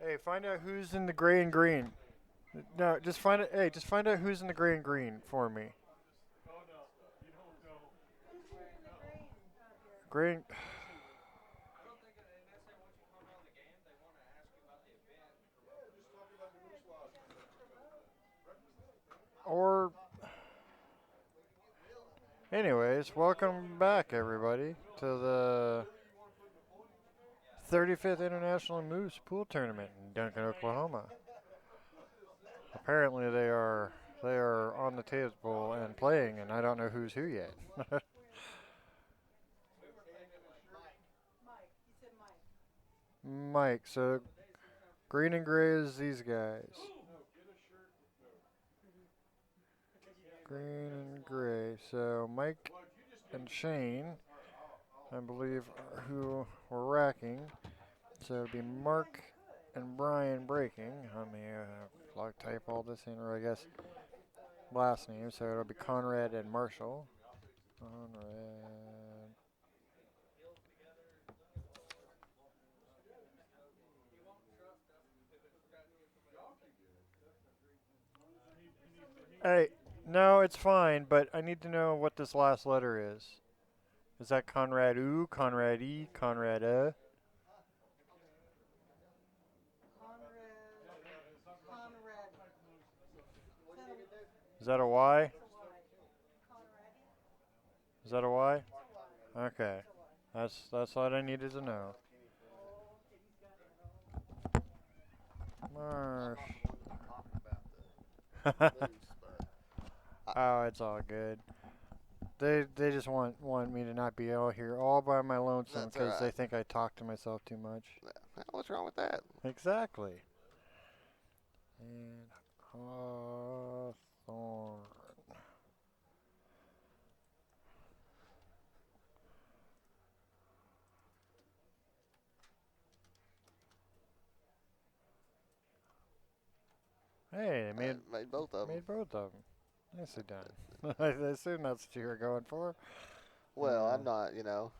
Hey, find out who's in the gray and green. No, just find it. Hey, just find out who's in the gray and green for me. Green. Or, anyways, welcome back, everybody, to the 35th International Moose Pool Tournament in Duncan, Oklahoma. Apparently, they are on the table and playing, and I don't know who's who yet. Mike. So green and gray is these guys. Green and gray. So Mike and Shane, I believe, are who we're racking. So it'd be Mark and Brian breaking. Let me log type all this in, or I guess last name. So it'll be Conrad and Marshall. Conrad. Hey, no, it's fine, but I need to know what this last letter is. Is that Conrad U, Conrad E, Conrad Is that a Y? Is that a Y? Okay. That's what I needed to know. Marsh. Oh, it's all good. They just want me to not be out here all by my lonesome That's because they alright. think I talk to myself too much. What's wrong with that? Exactly. And Hawthorn. Hey, they made Made both of them. made both of them. Nicely done. I assume that's what you were going for. Well, I'm not, you know.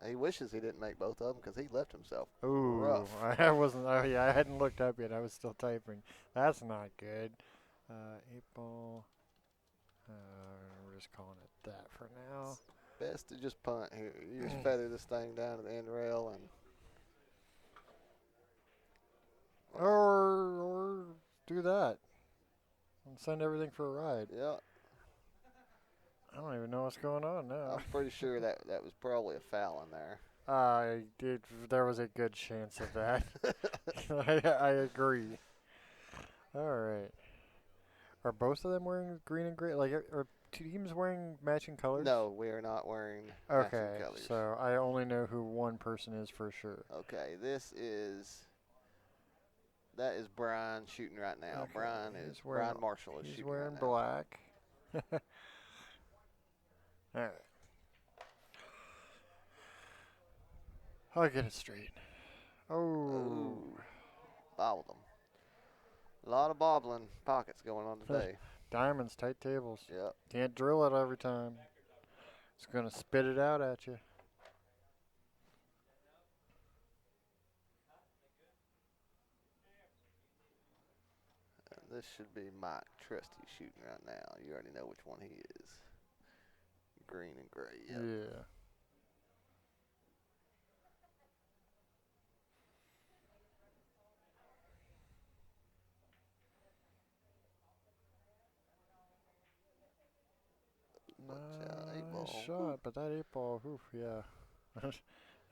He wishes he didn't make both of them because he left himself Ooh, rough. I wasn't. Oh yeah, I hadn't looked up yet. I was still typing. That's not good. Eight ball. We're just calling it that for now. Best to just punt here. You just feather this thing down to the end rail and. Or do that and send everything for a ride. Yeah, I don't even know what's going on now. I'm pretty sure that was probably a foul in there. I did. There was a good chance of that. I agree. All right. Are both of them wearing green and gray? Like, are teams wearing matching colors? No, we are not wearing matching Okay, colors. so I only know who one person is for sure. Okay, that is Brian shooting right now. Okay, Brian Marshall is he's shooting right wearing now. black. All right, I'll get it straight. Oh, Ooh, bobbled them. A lot of bobbling pockets going on today. diamonds, tight tables. Yep. Can't drill it every time. It's gonna spit it out at you. This should be Mike Trusty shooting right now. You already know which one he is. Green and gray. Yep. Yeah. Watch out, eight Nice ball. Woo. shot, but that eight ball, oof, yeah.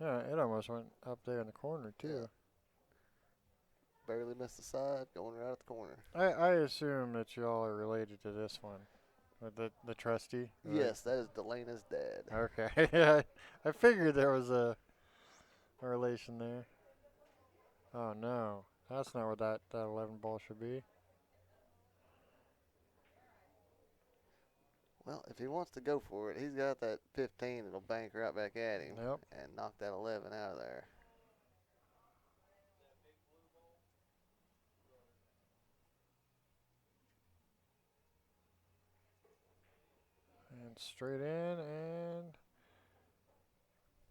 Yeah, it almost went up there in the corner Yeah. too. Barely missed the side, going right at the corner. I assume that y'all are related to this one, with the trusty. Yes, that is Delena's dad. Okay. Yeah, I figured there was a relation there. Oh no, that's not what that 11 ball should be. Well, if he wants to go for it, he's got that 15 that'll bank right back at him Yep. and knock that 11 out of there. And straight in and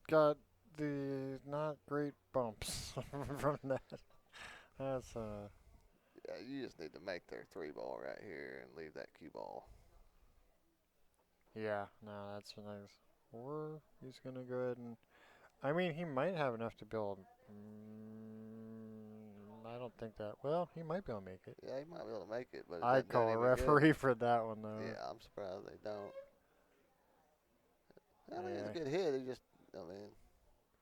got the not great bumps from that. That's Yeah, you just need to make their 3 ball right here and leave that cue ball. yeah, no, that's nice. Or he's gonna go ahead and. I mean, he might have enough to build. I don't think that. Well, he might be able to make it. Yeah, he might be able to make it, but it I'd doesn't do call a any good. referee for that one though. Yeah, I'm surprised they don't. I mean, it's a Yeah. good hit. He just, I mean,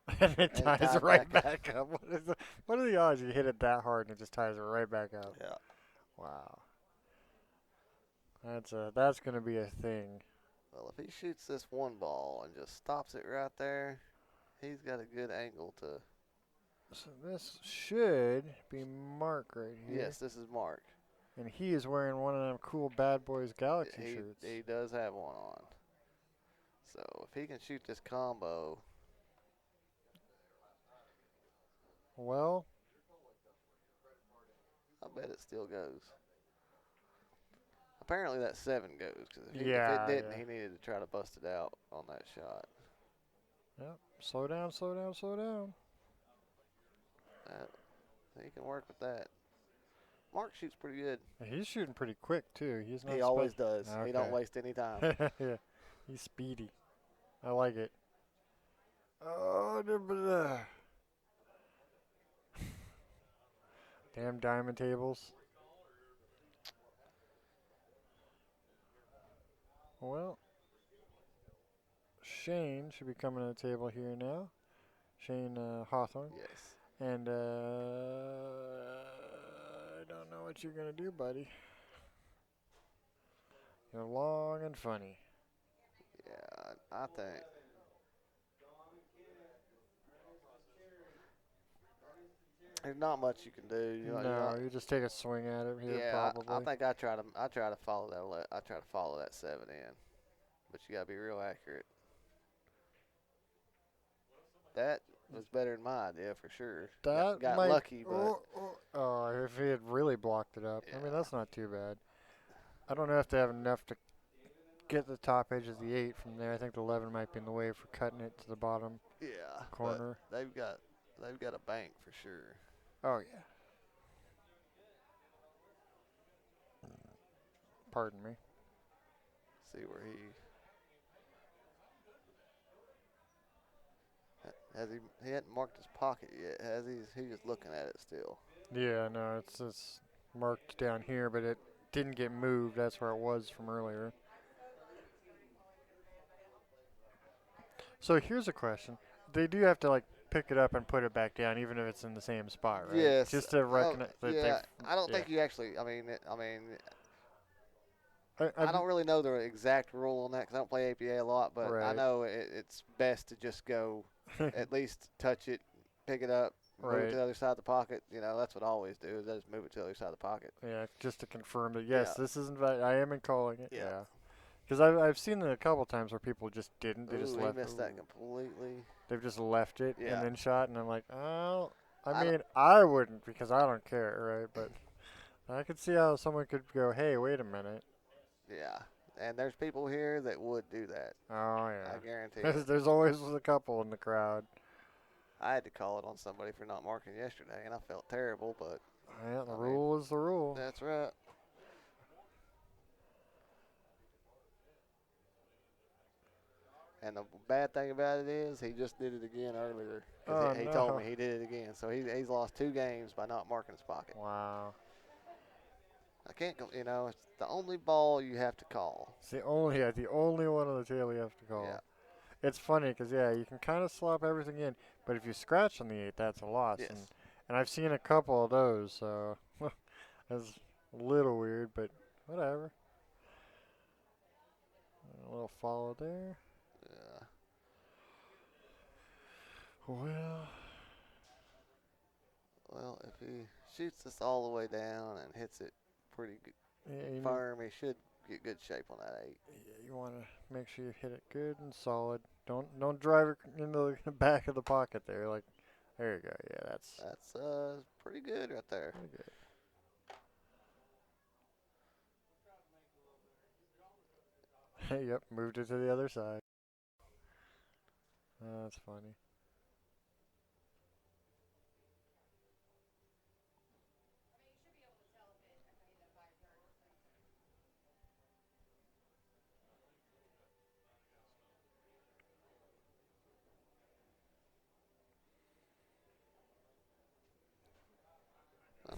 And it and it ties tied right back back up. What are the odds you hit it that hard and it just ties it right back up? yeah. Wow. That's gonna be a thing. Well, if he shoots this 1 ball and just stops it right there, he's got a good angle to. So this should be Mark right here. Yes, this is Mark. And he is wearing one of them cool Bad Boys Galaxy shirts. He does have one on. So if he can shoot this combo, Well, I bet it still goes. Apparently that 7 goes, because if it yeah, didn't, yeah. he needed to try to bust it out on that shot. Yep. Slow down, slow down, slow down. He can work with that. Mark shoots pretty good. He's shooting pretty quick too. He's not. He always does. Okay. He don't waste any time. Yeah, he's speedy. I like it. Oh, da-ba-da. Damn diamond tables. Well, Shane should be coming to the table here now. Shane Hawthorn. Yes. And I don't know what you're gonna do, buddy. You're long and funny. Yeah, I think. There's not much you can do. No, you just take a swing at it here, yeah, probably. I think I try to follow that. I try to follow that 7 in, but you gotta be real accurate. That was better than my idea for sure. That got might, lucky, but if he had really blocked it up. I Yeah. mean, that's not too bad. I don't know if they have enough to get the top edge of the 8 from there. I think the 11 might be in the way for cutting it to the bottom yeah, corner. But they've got a bank for sure. Oh, yeah. Pardon me. See where he hadn't marked his pocket yet, has he? He's just looking at it still. Yeah, no, it's marked down here, but it didn't get moved. That's where it was from earlier. So here's a question. They do have to, like, pick it up and put it back down, even if it's in the same spot, right? Yes. Just to recognize that yeah, they've. I don't yeah. think you actually. I mean, I don't really know the exact rule on that because I don't play APA a lot, but I Right. know it's best to just go at least touch it, pick it up, move it Right. to the other side of the pocket. That's what I always do is I just move it to the other side of the pocket. Yeah, just to confirm that yes, Yeah. this isn't. I am calling it. Yeah. Yeah. Because I've seen it a couple times where people just didn't. They just Ooh, left. he missed that completely. They've just left it Yeah. and then shot, and I'm like, oh. I I don't- mean, I wouldn't because I don't care, right? But I could see how someone could go, hey, wait a minute. Yeah, and there's people here that would do that. Oh I yeah. guarantee There's, it. there's always a couple in the crowd. I had to call it on somebody for not marking yesterday, and I felt terrible, but Yeah, the I mean, rule is the rule. that's right. And the bad thing about it is he just did it again earlier. 'Cause he told me he did it again. So he's lost 2 games by not marking his pocket. Wow. I can't go, it's the only ball you have to call. It's the only one on the table you have to call. Yeah. It's funny because you can kind of slop everything in, but if you scratch on the 8, that's a loss. Yes. And I've seen a couple of those, so that's a little weird, but whatever. A little follow there. Yeah. Well, if he shoots this all the way down and hits it pretty yeah, firm, he should get good shape on that 8. you want to make sure you hit it good and solid. Don't drive it into the back of the pocket there. Like, there you go. Yeah, that's That's pretty good right there. pretty good. Yep, moved it to the other side. That's funny.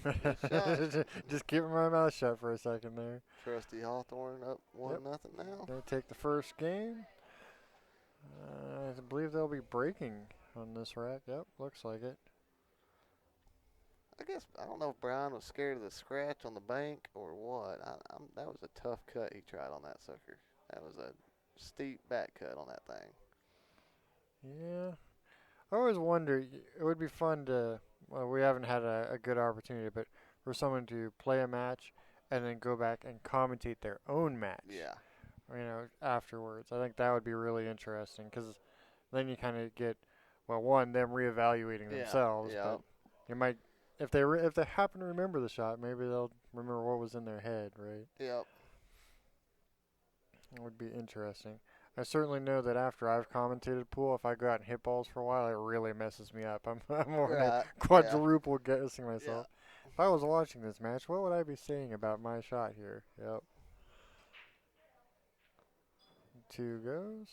Good shot. Just keeping my mouth shut for a second there. Trusty Hawthorn up 1-0 now. They take the first game. I believe they'll be breaking on this rack. Yep, looks like it. I guess I don't know if Brian was scared of the scratch on the bank or what. That was a tough cut he tried on that sucker. That was a steep back cut on that thing. Yeah. I always wonder, it would be fun to, well, we haven't had a good opportunity, but for someone to play a match and then go back and commentate their own match. Yeah. Afterwards. I think that would be really interesting because then you kind of get, well, one, them reevaluating themselves, but you might, if they happen to remember the shot, maybe they'll remember what was in their head, right? Yep. It would be interesting. I certainly know that after I've commentated pool, if I go out and hit balls for a while, it really messes me up. I'm more in a quadruple guessing myself. Yeah. If I was watching this match, what would I be saying about my shot here? Yep. 2 goes.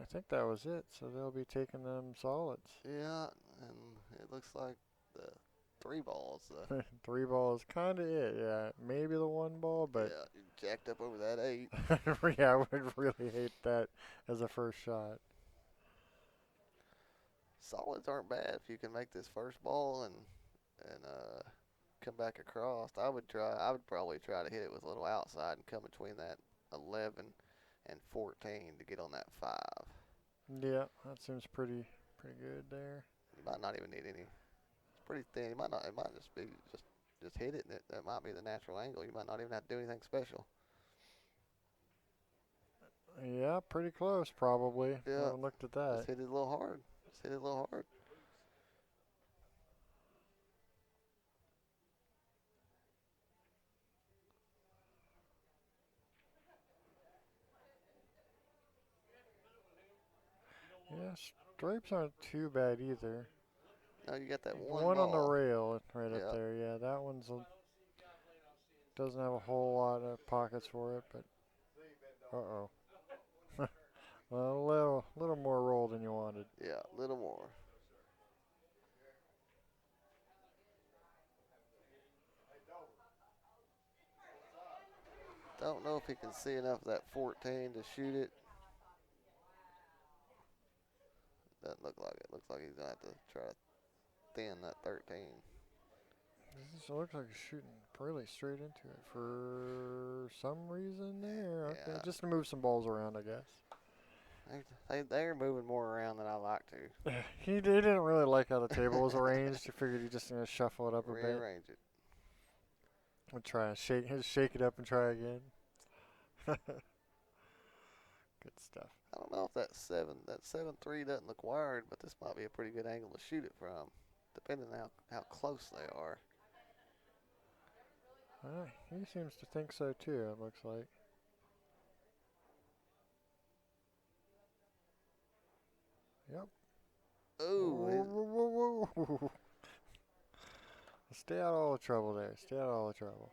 I think that was it, so they'll be taking them solids. Yeah, and it looks like the 3 balls. 3 balls, kind of it, yeah. Maybe the 1 ball, but... Yeah, you jacked up over that 8. Yeah, I would really hate that as a first shot. Solids aren't bad if you can make this first ball and come back across. I would probably try to hit it with a little outside and come between that 11 and 14 to get on that 5. Yeah, that seems pretty good there. You might not even need any. It's pretty thin. It might just be just hit it. And that might be the natural angle. You might not even have to do anything special. Yeah, pretty close probably. Yeah. I haven't looked at that. Just hit it a little hard. Yeah, stripes aren't too bad either. No, you got that one ball on the rail right up there. Yeah, that one's doesn't have a whole lot of pockets for it, but uh-oh. Well, a little more roll than you wanted. Yeah, a little more. Don't know if he can see enough of that 14 to shoot it. Doesn't look like it. Looks like he's going to have to try to thin that 13. This looks like he's shooting really straight into it for some reason there. Okay, Yeah. just to move some balls around, I guess. They're moving more around than I like to. He didn't really like how the table was arranged. He figured he just shuffle it up a bit. Rearrange it. We'll try and shake it up and try again. Good stuff. I don't know if that 7-3 doesn't look wired, but this might be a pretty good angle to shoot it from, depending on how close they are. He seems to think so too, it looks like. Yep. Ooh. Whoa. Stay out of all the trouble there. Stay out of all the trouble.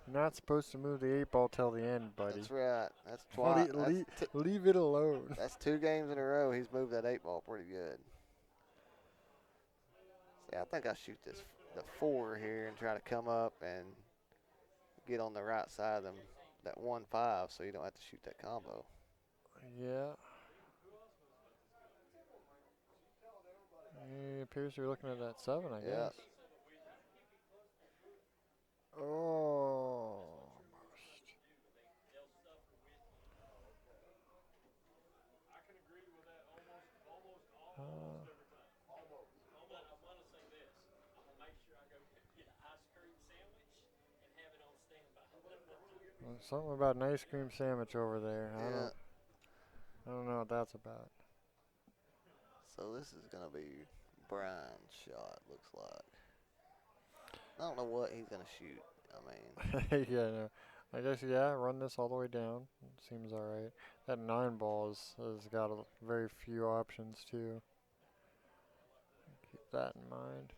You're not supposed to move the 8 ball till the end, buddy. That's right. That's twice. Leave it alone. That's 2 games in a row he's moved that 8 ball pretty good. See, I think I shoot the 4 here and try to come up and get on the right side of them, that 1-5, so you don't have to shoot that combo. Yeah. It appears you're looking at that 7, I guess. Oh, almost. Something about an ice cream sandwich over there. I don't know what that's about. So this is going to be Brian's shot, looks like. I don't know what he's going to shoot. I mean. Yeah, no. I guess, run this all the way down. Seems all right. That 9 ball has got very few options, too. Keep that in mind.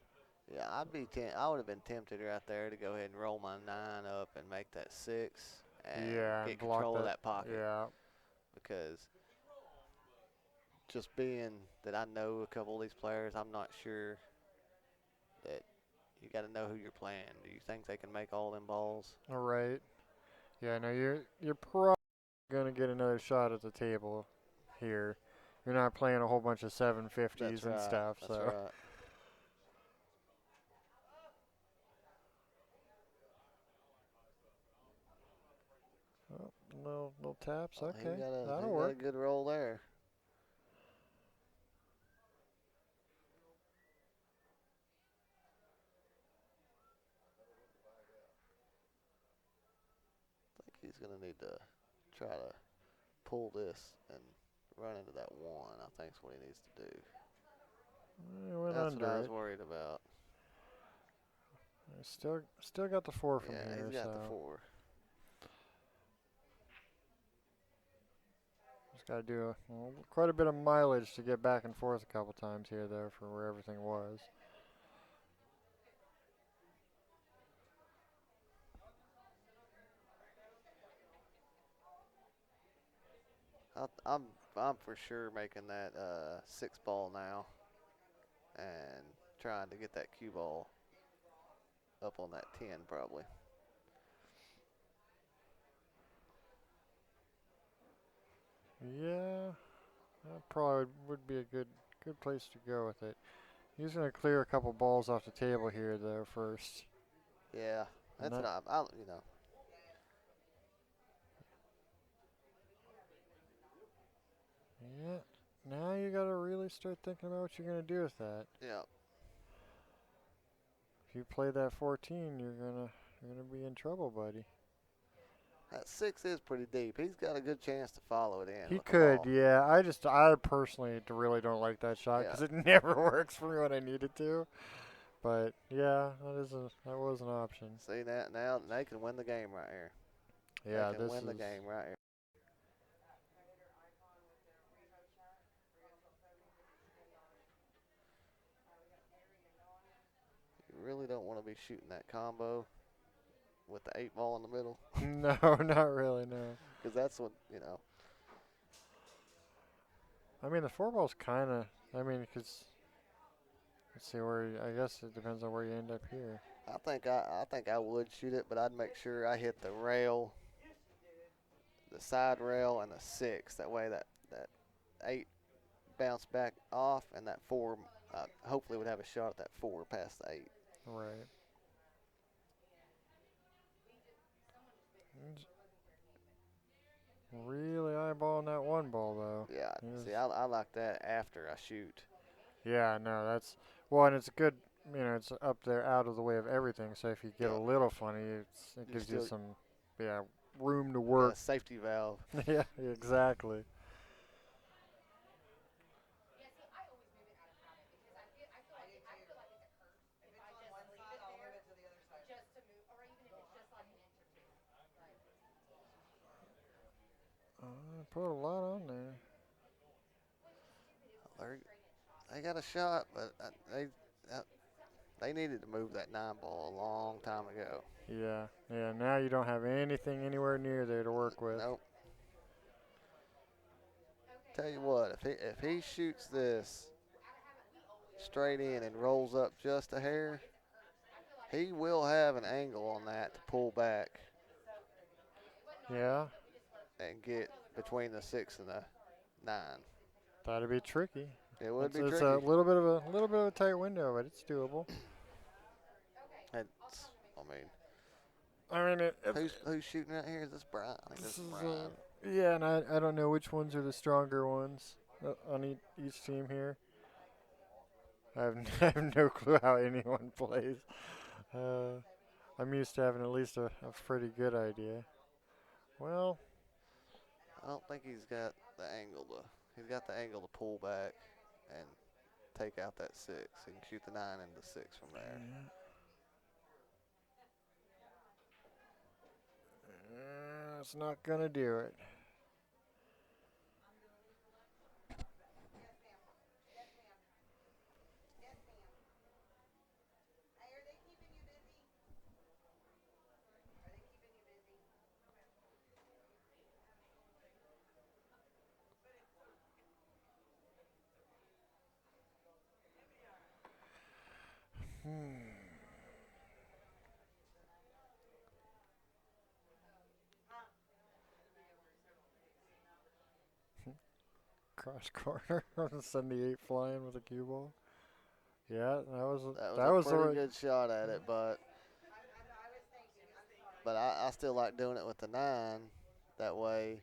Yeah, I would have been tempted right there to go ahead and roll my 9 up and make that 6 and get control of that pocket. Yeah. because just being that I know a couple of these players, I'm not sure that you got to know who you're playing. Do you think they can make all them balls? All right. Yeah, no, you're probably gonna get another shot at the table here. You're not playing a whole bunch of 750s That's and right. stuff, That's so. right. Oh, little taps. Oh, Okay, he that'll got a work. good roll there. I think he's gonna need to try to pull this and run into that one. I think is what he needs to do. It went That's what I under was it. worried about. Still got the 4 from Yeah, here, he's got the so 4. just got to do quite a bit of mileage to get back and forth a couple times here, though, for where everything was. I'm I'm for sure making that 6 ball now and trying to get that cue ball up on that 10 probably. Yeah, that probably would be a good place to go with it. He's going to clear a couple balls off the table here, though, first. Yeah, And that's that, what I. yeah, now you got to really start thinking about what you're going to do with that. Yeah. If you play that 14, you're gonna be in trouble, buddy. That 6 is pretty deep. He's got a good chance to follow it in He with the could, ball. yeah. I personally really don't like that shot Yeah. because it never works for me when I need it to. But yeah, that was an option. See that now they can win the game right here. Yeah, They can this win the is. game right here. You really don't want to be shooting that combo with the 8 ball in the middle No, not really, no. because that's what. I mean, the 4 ball's kind of. I mean, because let's see where. I guess it depends on where you end up here. I think I would shoot it, but I'd make sure I hit the rail, the side rail, and the 6. That way that 8 bounce back off, and that 4 hopefully would have a shot at that 4 past the 8. Right. He's really eyeballing that 1 ball though. Yeah. He's- See, I like that after I shoot. Yeah, no, that's well, and it's good. It's up there, out of the way of everything. So if you get a Yeah. little funny, it You gives you still some, yeah, room to got work. a safety valve. Yeah, exactly. Put a lot on there. They got a shot, but uh, they needed to move that 9 ball a long time ago. Yeah, yeah. Now you don't have anything anywhere near there to work with. Nope. Tell you what, if he shoots this straight in and rolls up just a hair, he will have an angle on that to pull back Yeah, and get between the 6 and the 9. that'd be tricky. It would be It's tricky. a little bit of a tight window, but it's doable. It's, I mean, I mean, who's shooting out here? Is this Brian? I think this this is is Brian. yeah, and I don't know which ones are the stronger ones on each team here. I have no clue how anyone plays. Uh, I'm used to having at least a pretty good idea. Well, I don't think he's got the angle to. He's got the angle to pull back and take out that 6. He can shoot the 9 and the 6 from there. it's not gonna do it. Cross corner. 78 flying with a cue ball. Yeah, That was that a was the pretty right. good shot at it, but I still like doing it with the 9. That way,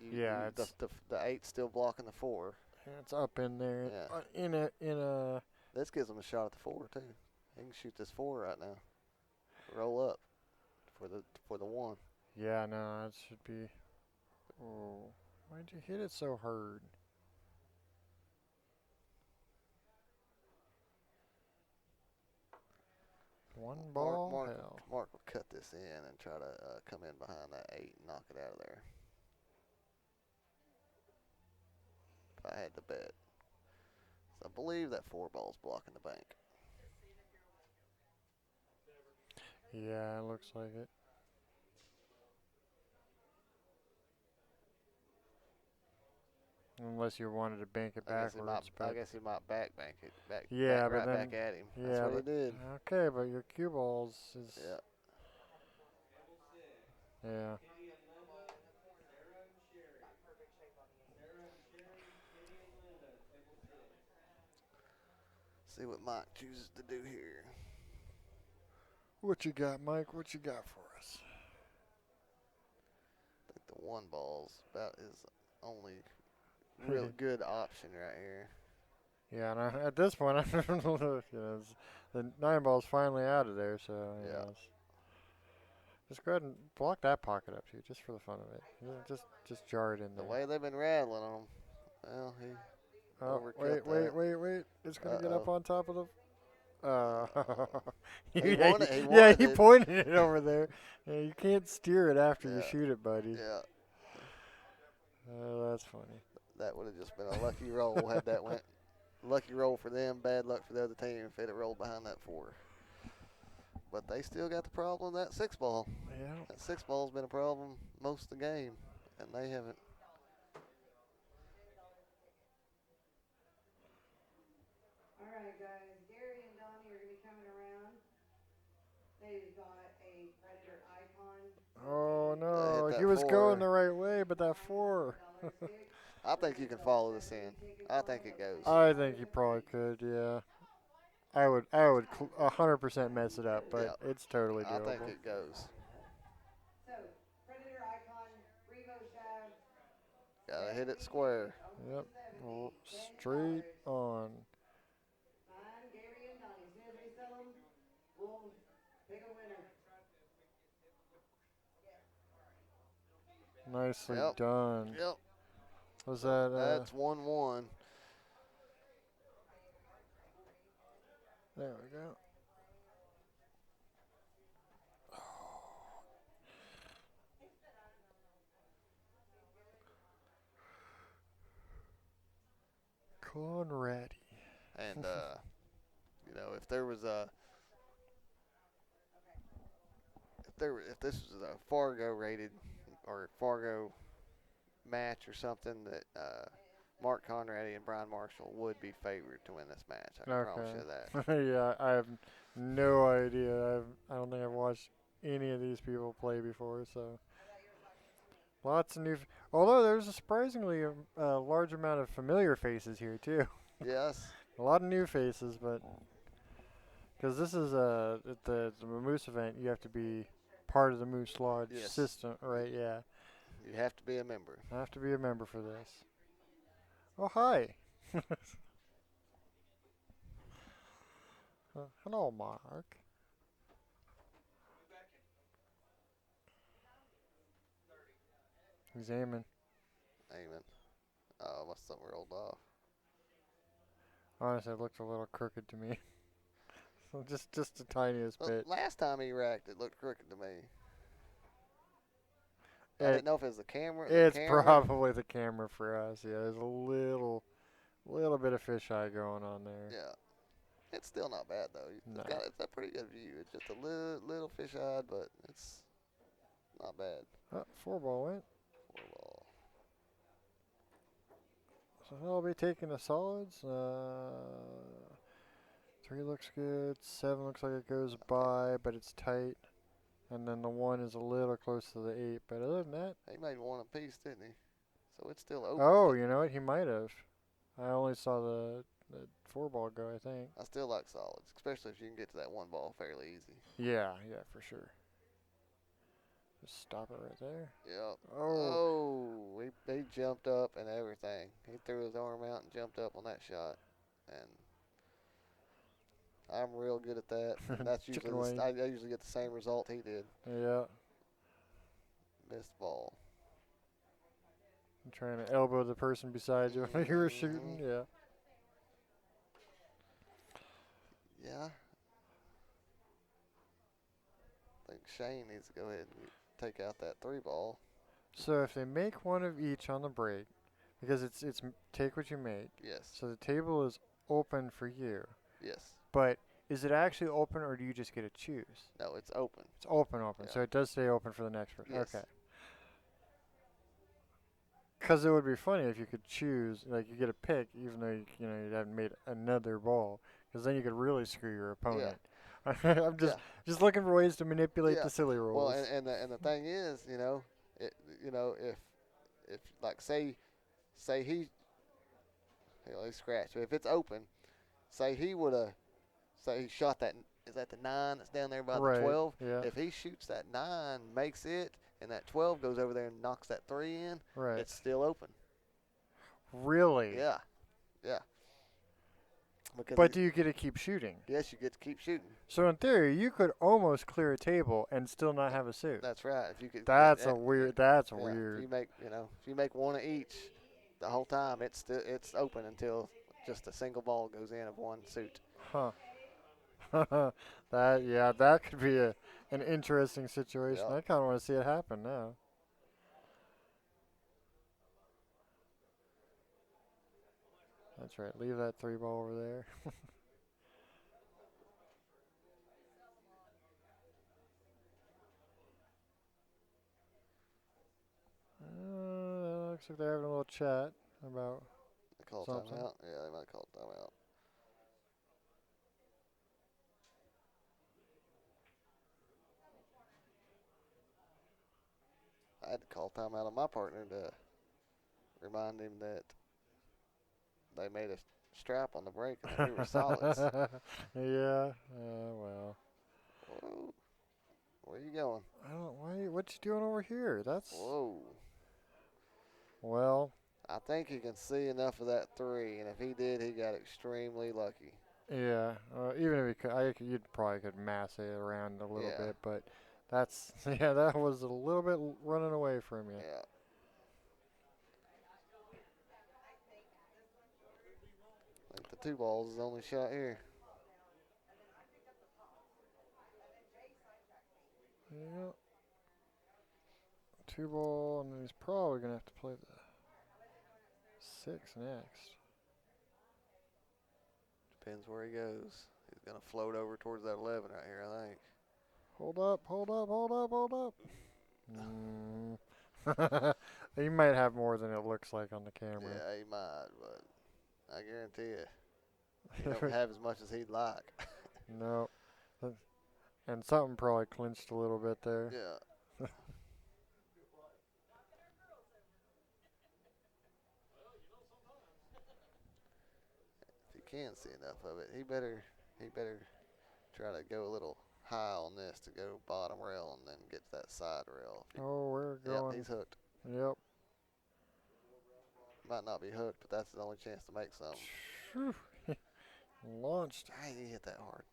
Yeah, the 8's still blocking the 4. it's up in there. Yeah. In a. This gives him a shot at the 4 too. He can shoot this 4 right now. Roll up for the 1. Yeah, no, it should be. Oh, why'd you hit it so hard? One ball. Hell. Mark will cut this in and try to come in behind that 8 and knock it out of there. If I had to bet. So I believe that 4 ball's blocking the bank. Yeah, it looks like it. Unless you wanted to bank it backwards. I guess he might bank it back. Yeah, back, but right then, back at him. Yeah, That's what he did. Okay, but your cue balls is. Yeah. Yeah. See what Mike chooses to do here. What you got, Mike? What you got for us? I think the 1 ball's about his only real good option right here. Yeah, and at this point, I don't know. The 9 ball's finally out of there, so Yeah. Just go ahead and block that pocket up too, just for the fun of it. Yeah, just jar it in there. The way they've been rattling him, well, he overcut that. Wait! It's gonna get up on top of the. He he pointed it over there. Yeah, you can't steer it after you shoot it, buddy. Yeah. That's funny. That would have just been a lucky roll had that went. Lucky roll for them, bad luck for the other team if it had rolled behind that 4. But they still got the problem of that 6 ball. Yeah. That 6 ball's been a problem most of the game, and they haven't. All right, guys. Gary and Donnie are going to be coming around. They've got a predator icon. Oh no, he was going the right way, but that 4. I think you can follow this in. I think it goes. I think you probably could, yeah. I would 100% mess it up, but it's totally doable. I think it goes. So, predator icon, Revo shaft. Gotta hit it square. Yep. Straight on. Fine, Gary and Donnie. As soon as they sell them, we'll pick a winner. Nicely done. Yep. Was that? That's 1-1. There we go. Conrady. And if there was if this was a Fargo rated or Fargo match or something, that Mark Conrady and Brian Marshall would be favored to win this match. I can promise you that. Yeah, I have no idea. I don't think I've watched any of these people play before, so lots of new. Although there's a surprisingly large amount of familiar faces here too. Yes. A lot of new faces, but because this is at the Moose event, you have to be part of the Moose Lodge system, right? Yeah. You have to be a member. I have to be a member for this. Oh, hi. Hello, Mark. He's aiming. Oh, must have rolled off. Honestly, it looked a little crooked to me. So just the tiniest bit. Last time he racked, it looked crooked to me. I didn't know if it was the camera. It's probably the camera for us. Yeah, there's a little bit of fisheye going on there. Yeah. It's still not bad, though. It's a pretty good view. It's just a little fisheye, but it's not bad. 4 ball went. 4 ball. So I'll be taking the solids. 3 looks good. 7 looks like it goes by, but it's tight. And then the 1 is a little close to the 8. But other than that, He made one apiece, didn't he? So it's still open. oh, you know what? He might have. I only saw the 4-ball go, I think. I still like solids, especially if you can get to that one ball fairly easy. Yeah, for sure. Just stop it right there. Yep. Oh. Oh, he jumped up and everything. He threw his arm out and jumped up on that shot. And I'm real good at that. And that's Chicken usually wing. I usually get the same result he did. Yeah. Missed ball. I'm trying to elbow the person beside you when you were shooting. Yeah. Yeah. I think Shane needs to go ahead and take out that 3 ball. So if they make one of each on the break, because it's take what you make. Yes. So the table is open for you. Yes. But is it actually open, or do you just get to choose? No, it's open. It's open. Yeah. So it does stay open for the next person. Yes. Okay. Because it would be funny if you could choose, like you get a pick, even though you haven't made another ball, because then you could really screw your opponent. I'm just looking for ways to manipulate the silly rules. Well, and the thing is, if like say he scratched. But if it's open, say he shot that. Is that the 9 that's down there by the 12? Yeah. If he shoots that 9, makes it, and that 12 goes over there and knocks that 3 in, it's still open. Really? Yeah. But do you get to keep shooting? Yes, you get to keep shooting. So in theory, you could almost clear a table and still not have a suit. That's right. If you could. That's weird. That's yeah, weird. If you make one of each, the whole time it's open until just a single ball goes in of one suit. Huh. That could be an interesting situation. Yep. I kind of want to see it happen now. That's right. Leave that 3 ball over there. Looks like they're having a little chat about They call something. timeout. Yeah, they might call timeout. I had to call timeout on my partner to remind him that they made a strap on the break and that we were solids. Yeah. Well. Whoa. Where you going? I don't. What you doing over here? That's. Whoa. Well. I think he can see enough of that 3, and if he did, he got extremely lucky. Yeah. Even if you'd probably could mass it around a little bit, but that's that was a little bit running away from you. Yeah. I think the 2 balls is the only shot here. Yeah. 2 ball, and then he's probably gonna have to play the 6 next. Depends where he goes. He's gonna float over towards that 11 right here, I think. Hold up. He might have more than it looks like on the camera. Yeah, he might, but I guarantee you, he don't have as much as he'd like. No. And something probably clinched a little bit there. Yeah. If he can see enough of it, he better try to go a little high on this to go bottom rail and then get to that side rail. Oh, we're going. Yep, he's hooked. Yep. Might not be hooked, but that's the only chance to make something. Launched. Dang, he hit that hard.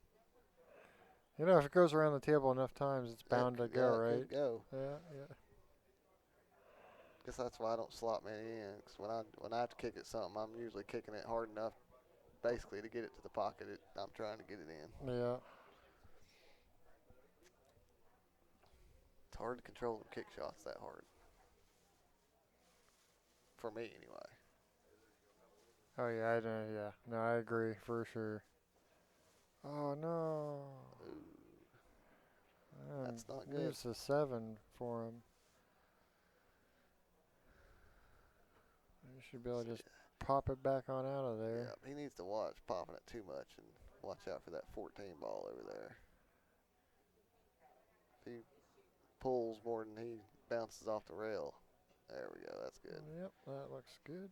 You know, if it goes around the table enough times, it's bound to go, right? It could go. Yeah. Guess that's why I don't slot many in. Because when I have to kick at something, I'm usually kicking it hard enough, basically, to get it to the pocket I'm trying to get it in. Yeah. It's hard to control the kick shots that hard. For me, anyway. Oh, yeah, I know, yeah. No, I agree, for sure. Oh, no. Ooh, Man, that's not good. Leaves a 7 for him. You should be able to just pop it back on out of there. Yeah, he needs to watch popping it too much and Watch out for that 14 ball over there. If he pulls more than he bounces off the rail. There we go. That's good. Yep, that looks good.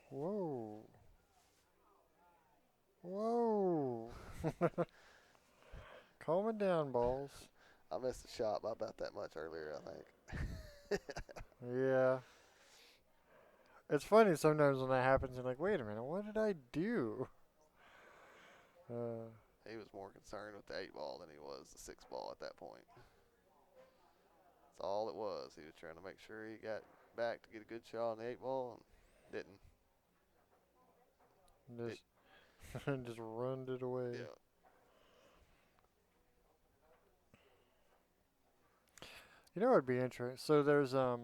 Whoa. Whoa. Calm it down, balls. I missed the shot by about that much earlier, I think. Yeah. It's funny sometimes when that happens, you're like, wait a minute, what did I do? He was more concerned with the 8 ball than he was the 6 ball at that point. That's all it was. He was trying to make sure he got back to get a good shot on the 8 ball and didn't. Just runned it away. Yeah. You know what would be interesting? So there's a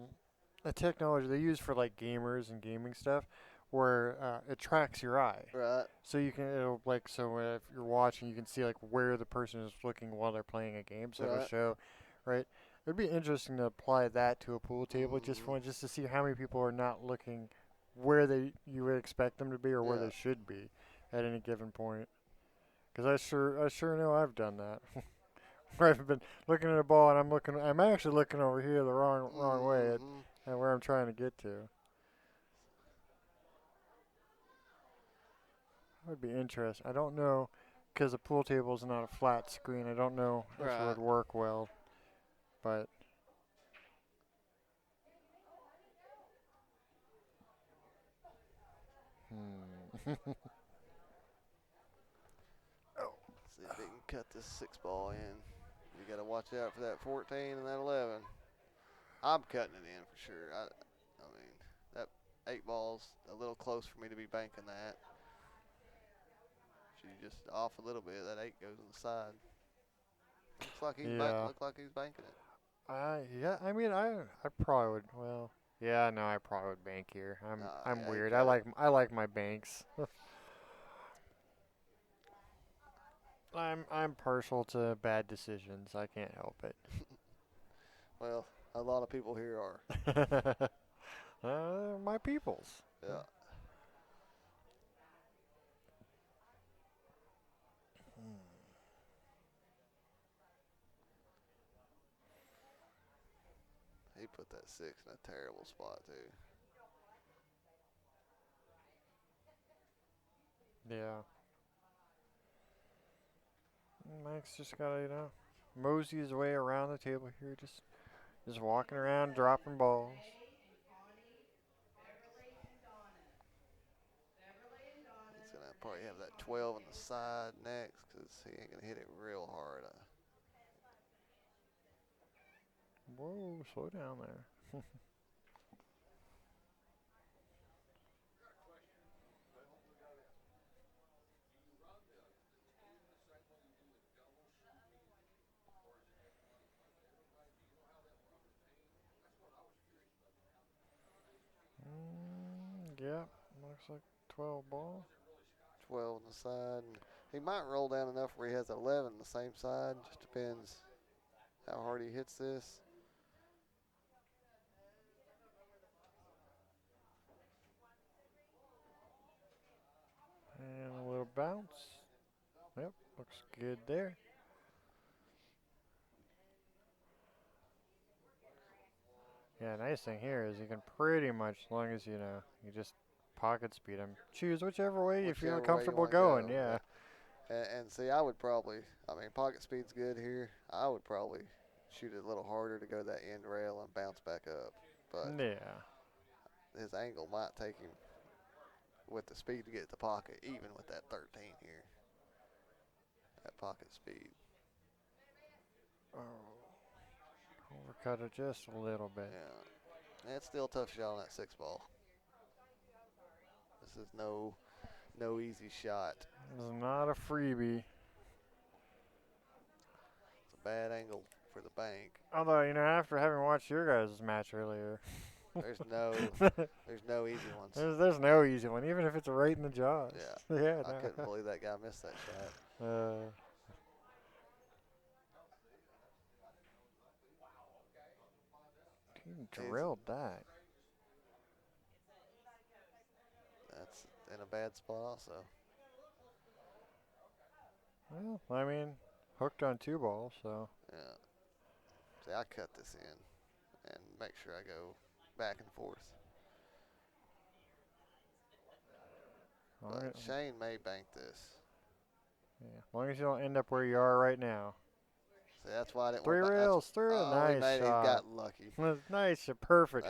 technology they use for like gamers and gaming stuff where it tracks your eye. Right. So you can it'll like so if you're watching you can see like where the person is looking while they're playing a game. So it'll Right. show, right? It'd be interesting to apply that to a pool table just to see how many people are not looking where you would expect them to be or where Yeah. they should be at any given point. Because I sure know I've done that. Where I've been looking at a ball and I'm actually looking over here the wrong way at where I'm trying to get to. That would be interesting. I don't know because the pool table is not a flat screen. I don't know if it would work well, but See if he can cut this 6 ball in. You got to watch out for that 14 and that 11. I'm cutting it in for sure. I mean, that 8 ball's a little close for me to be banking that. If you just off a little bit, that 8 goes on the side. Looks like he's banking it. Yeah, I mean, I probably would. Well, yeah, no, I probably would bank here. I'm Yeah, weird. you I like my banks. I'm partial to bad decisions. I can't help it. Well, a lot of people here are. My peoples. Yeah. He put that 6 in a terrible spot too. Yeah. Mike's just gotta, mosey his way around the table here, just walking around, dropping balls. He's gonna probably have that 12 on the side next because he ain't gonna hit it real hard. Whoa, slow down there. Yeah, looks like 12 ball. 12 on the side. And he might roll down enough where he has 11 on the same side. Just depends how hard he hits this. And a little bounce. Yep, looks good there. Yeah, nice thing here is you can pretty much, as long as you just pocket speed them. Choose whichever way you feel comfortable going. Yeah. And see, I mean, pocket speed's good here. I would probably shoot it a little harder to go to that end rail and bounce back up. But Yeah. his angle might take him with the speed to get the pocket, even with that 13 here. That pocket speed. Oh. Overcut it just a little bit. Yeah. And it's still a tough shot on that 6 ball. This is no easy shot. This is not a freebie. It's a bad angle for the bank. Although, after having watched your guys' match earlier, There's no easy ones. There's no easy one, even if it's right in the jaws. Yeah. Yeah. I couldn't believe that guy missed that shot. He drilled that. That's in a bad spot also. Well, I mean, hooked on 2 balls, so. Yeah. See, I cut this in and make sure I go back and forth. But Shane may bank this. Yeah, as long as you don't end up where you are right now. See, that's why I didn't 3 want to. rails, 3 rails. Oh, he Nice made it. He shot. got lucky. Nice, perfect.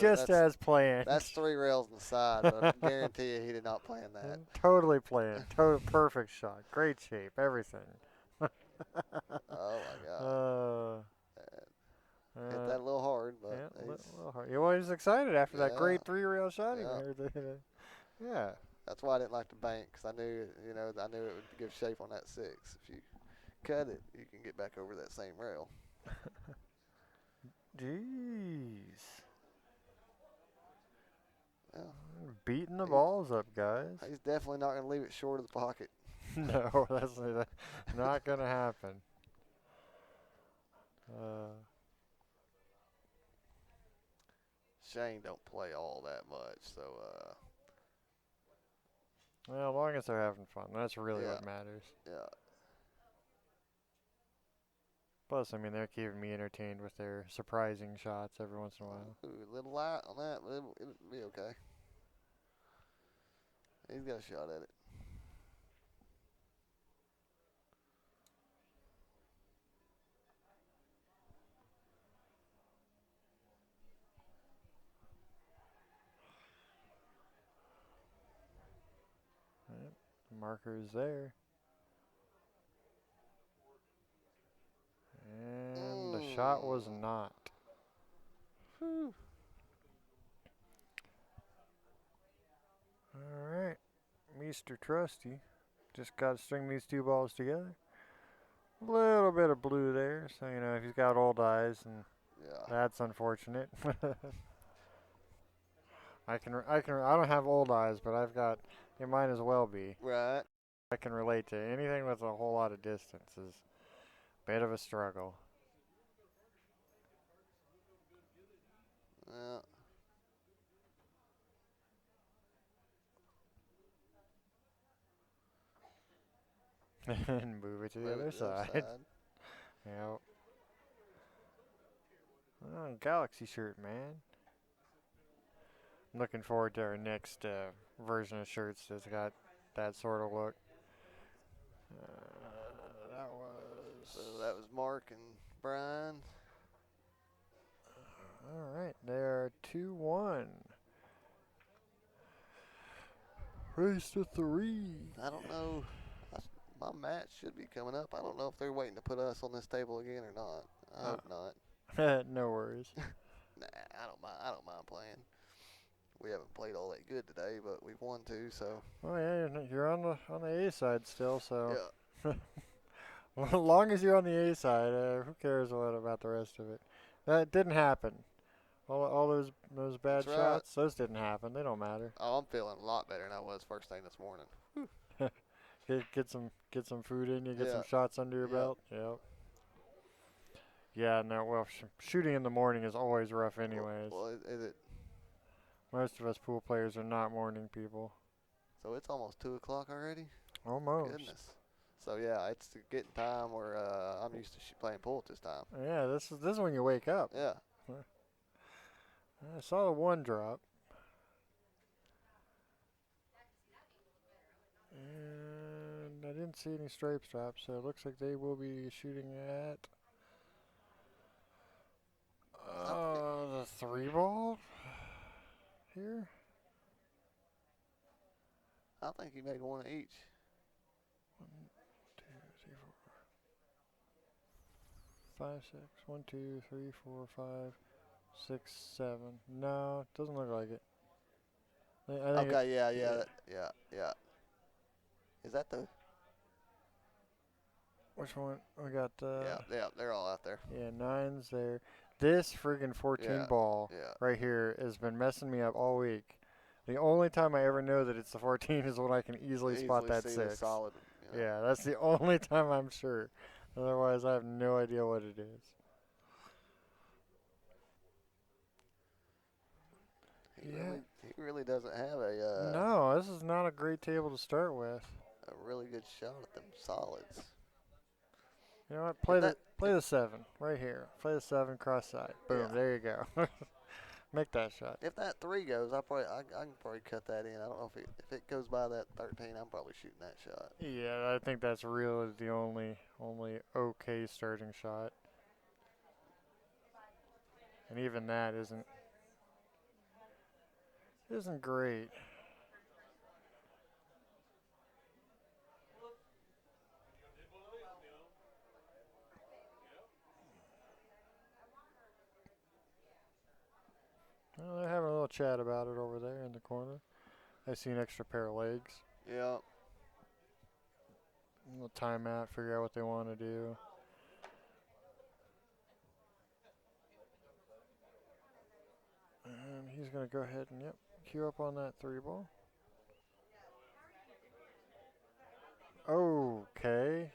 Just That's, as planned. that's 3 rails on the side, but I guarantee you he did not plan that. Totally planned. Total perfect shot. Great shape. Everything. Oh my God. Hit that a little hard, but yeah, a little hard. He was excited after that great 3 rail shot he yeah. made. Yeah. That's why I didn't like to bank, because I knew it would give shape on that 6. If you cut it, you can get back over that same rail. Jeez. Yeah. Beating the balls up, guys. He's definitely not going to leave it short of the pocket. No, that's not going to happen. Shane don't play all that much, so well, as long as they're having fun, that's really what matters. Yeah. Plus, I mean, they're keeping me entertained with their surprising shots every once in a while. Ooh, a little light on that, but it'll be okay. He's got a shot at it. Yep, marker is there. And the shot was not. Whew. All right, Mr. Trusty just got to string these 2 balls together. A little bit of blue there, so you know if he's got old eyes, and that's unfortunate. I don't have old eyes, but I've got. It might as well be. Right. I can relate to anything with a whole lot of distance is a bit of a struggle. Yeah. And move it to the other side. Yep. Oh, Galaxy shirt, man. I'm looking forward to our next version of shirts that's got that sort of look. That was Mark and Brian. All right, they are 2-1. Race to 3. I don't know. My match should be coming up. I don't know if they're waiting to put us on this table again or not. I hope not. No worries. Nah, I don't mind playing. We haven't played all that good today, but we've won 2, so. Oh yeah, you're on the A side still, so. Yeah. Well, as long as you're on the A side, who cares what about the rest of it? That didn't happen. All those bad shots, those didn't happen. They don't matter. Oh, I'm feeling a lot better than I was first thing this morning. Get some food in you, get some shots under your belt. Yep. Yeah, no, well, shooting in the morning is always rough anyways. Well, is it? Most of us pool players are not morning people. So it's almost 2 o'clock already? Almost. Goodness. So yeah, it's getting time where I'm used to playing pool at this time. Yeah, this is when you wake up. Yeah. I saw the 1 drop. And I didn't see any stripe straps, so it looks like they will be shooting at the 3 ball here. I think he made 1 each. 1, 2, 3, 4, 5, 6. 1, 2, 3, 4, 5, 6, 7. No, doesn't look like it. I think Okay, yeah. Is that the? Which one? We got. Yeah, they're all out there. Yeah, 9's there. This friggin' 14 ball right here has been messing me up all week. The only time I ever know that it's the 14 is when I can easily spot that 6. Solid. Yeah, that's the only time I'm sure. Otherwise, I have no idea what it is. Yeah. He really doesn't have No, this is not a great table to start with. a really good shot at them solids. You know what? If Play the 7 right here. Play the 7 cross side. Boom. Yeah. There you go. Make that shot. If that 3 goes, I can probably cut that in. I don't know if it goes by that 13, I'm probably shooting that shot. Yeah, I think that's really the only okay starting shot. And even that isn't great. Well, they're having a little chat about it over there in the corner. I see an extra pair of legs. Yeah. A little timeout, figure out what they want to do. And he's going to go ahead and, queue up on that 3 ball. Okay.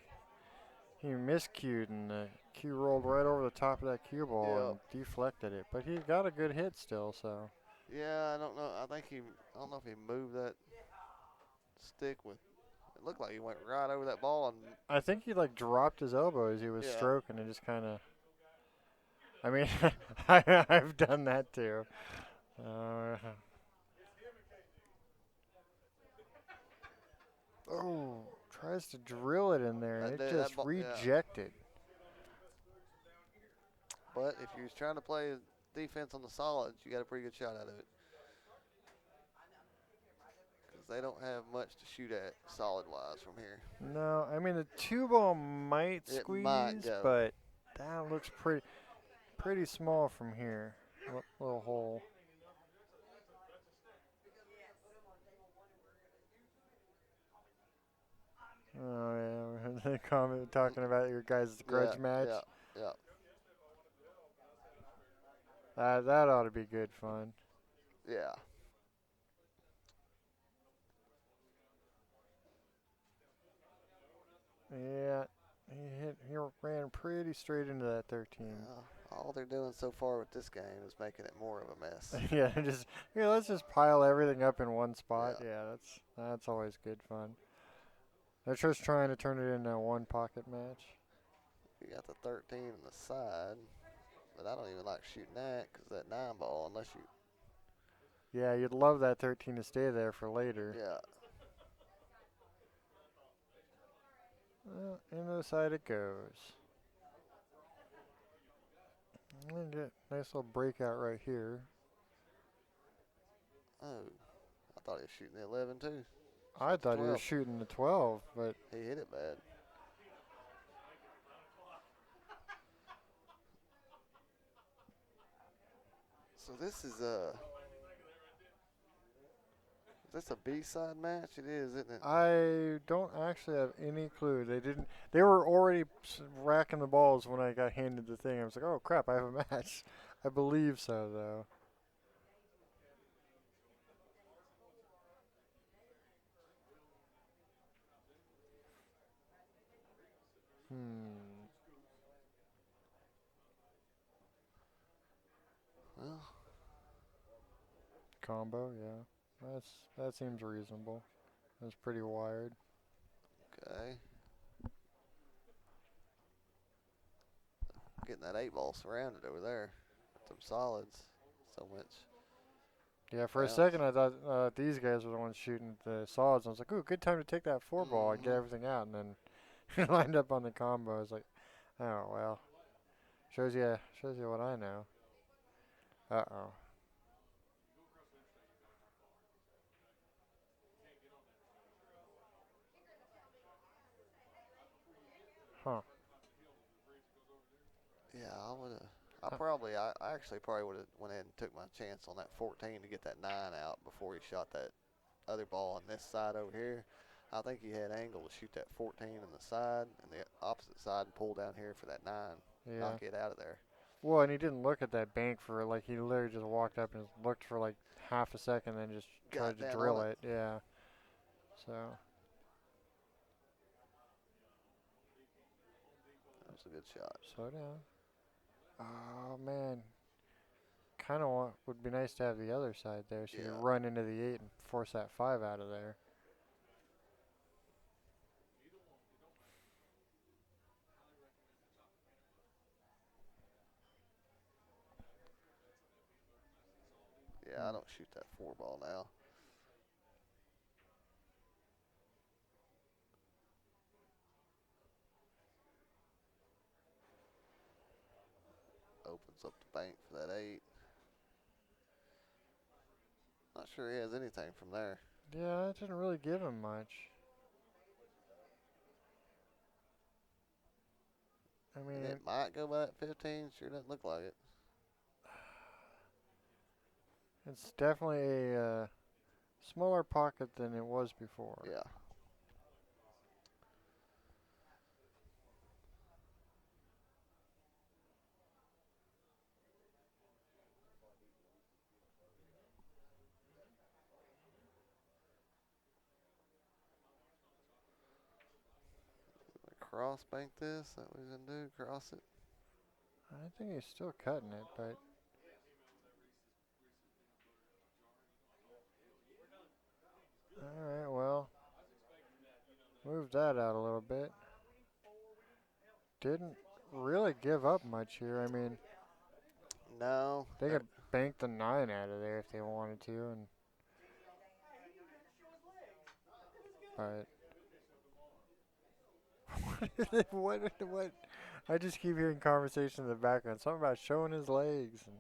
He miscued and the cue rolled right over the top of that cue ball and deflected it. But he got a good hit still, so. Yeah, I don't know. I don't know if he moved that stick with. It looked like he went right over that ball and. I think he like dropped his elbow as he was stroking and just kind of. I mean, I've done that too. Tries to drill it in there and it just rejected. But if you're trying to play defense on the solids, you got a pretty good shot out of it. Because they don't have much to shoot at solid-wise from here. No, I mean the 2 ball might squeeze, but that looks pretty small from here. Little hole. Oh yeah, the comment talking about your guys' grudge match. Yeah. That ought to be good fun. Yeah. Yeah, he ran pretty straight into that 13. All they're doing so far with this game is making it more of a mess. Yeah, let's just pile everything up in one spot. Yeah, that's always good fun. They're just trying to turn it into a 1 pocket match. You got the 13 on the side, but I don't even like shooting that because that 9 ball, unless you. Yeah, you'd love that 13 to stay there for later. Yeah. Well, into the side it goes. I'm going to get a nice little breakout right here. Oh, I thought he was shooting the 11 too. I thought he was shooting the 12, but he hit it bad. So this is this a B-side match? It is, isn't it? I don't actually have any clue. They were already racking the balls when I got handed the thing. I was like, oh crap, I have a match. I believe so, though. Well. Combo, yeah. That seems reasonable. That's pretty wired. Okay. Getting that 8 ball surrounded over there. Some solids. So much. Yeah, for a second I thought these guys were the ones shooting the solids. I was like, ooh, good time to take that 4 ball and get everything out. And then lined up on the combo. I was like, oh, well. Shows you what I know. Uh-oh. Huh. Yeah, I actually probably would have went ahead and took my chance on that 14 to get that 9 out before he shot that other ball on this side over here. I think he had angle to shoot that 14 on the side and the opposite side and pull down here for that 9. Yeah. Knock it out of there. Well, and he didn't look at that bank for, like, he literally just walked up and looked for, like, half a second and then just tried to drill it. Yeah. So. That was a good shot. Slow down. Oh, man. kind of would be nice to have the other side there, so you Yeah. can run into the 8 and force that 5 out of there. Yeah, I don't shoot that 4 ball now. Opens up the bank for that 8. Not sure he has anything from there. Yeah, it didn't really give him much. I And mean, it might go by at 15. Sure doesn't look like it. it's definitely a smaller pocket than it was before. Yeah. Cross bank this. That what he's gonna do? Cross it. I think he's still cutting it, but all right, well, move that out a little bit. Didn't really give up much here. I mean, No. they could bank the 9 out of there if they wanted to, and but what? I just keep hearing conversation in the background. Something about showing his legs, and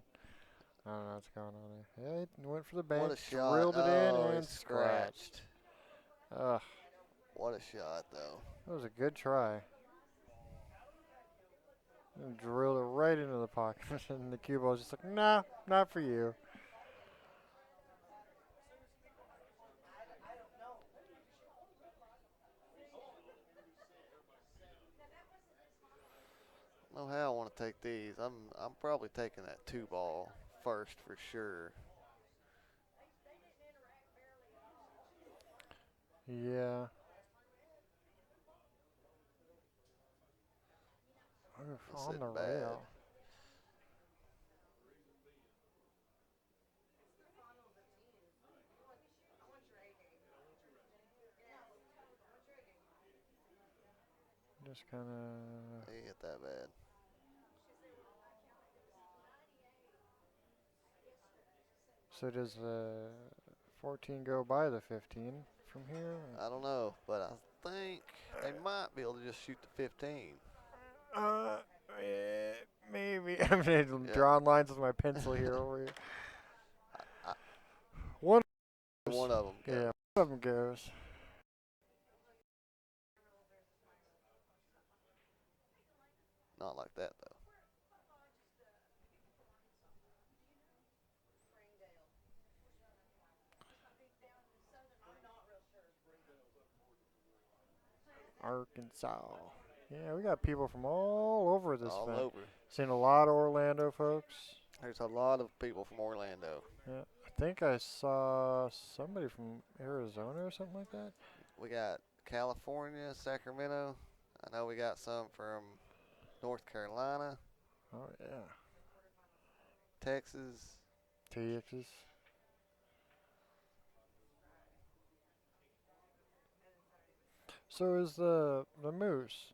I don't know what's going on there. Yeah, he went for the bank, What a shot. drilled it in, Oh, he and scratched. Ugh, What a shot, though. that was a good try. And drilled it right into the pocket, and the cue ball was just like, nah, not for you. I don't know how I want to take these. I'm probably taking that 2 ball first for sure. Yeah. Oof, That's on the it bad. rail. Just kind of. Ain't hit that bad. So does the 14 go by the 15 from here? I don't know, but I think they might be able to just shoot the 15. Maybe. I'm Yeah. drawing lines with my pencil here over here. I- One. One of them. Yeah, one of them goes. Not like that, though. Arkansas. Yeah, we got people from all over this All event. over. Seen a lot of Orlando folks. There's a lot of people from Orlando. Yeah, I think I saw somebody from Arizona or something like that. We got California, Sacramento. I know we got some from North Carolina, Oh yeah, Texas. Texas. So is the moose?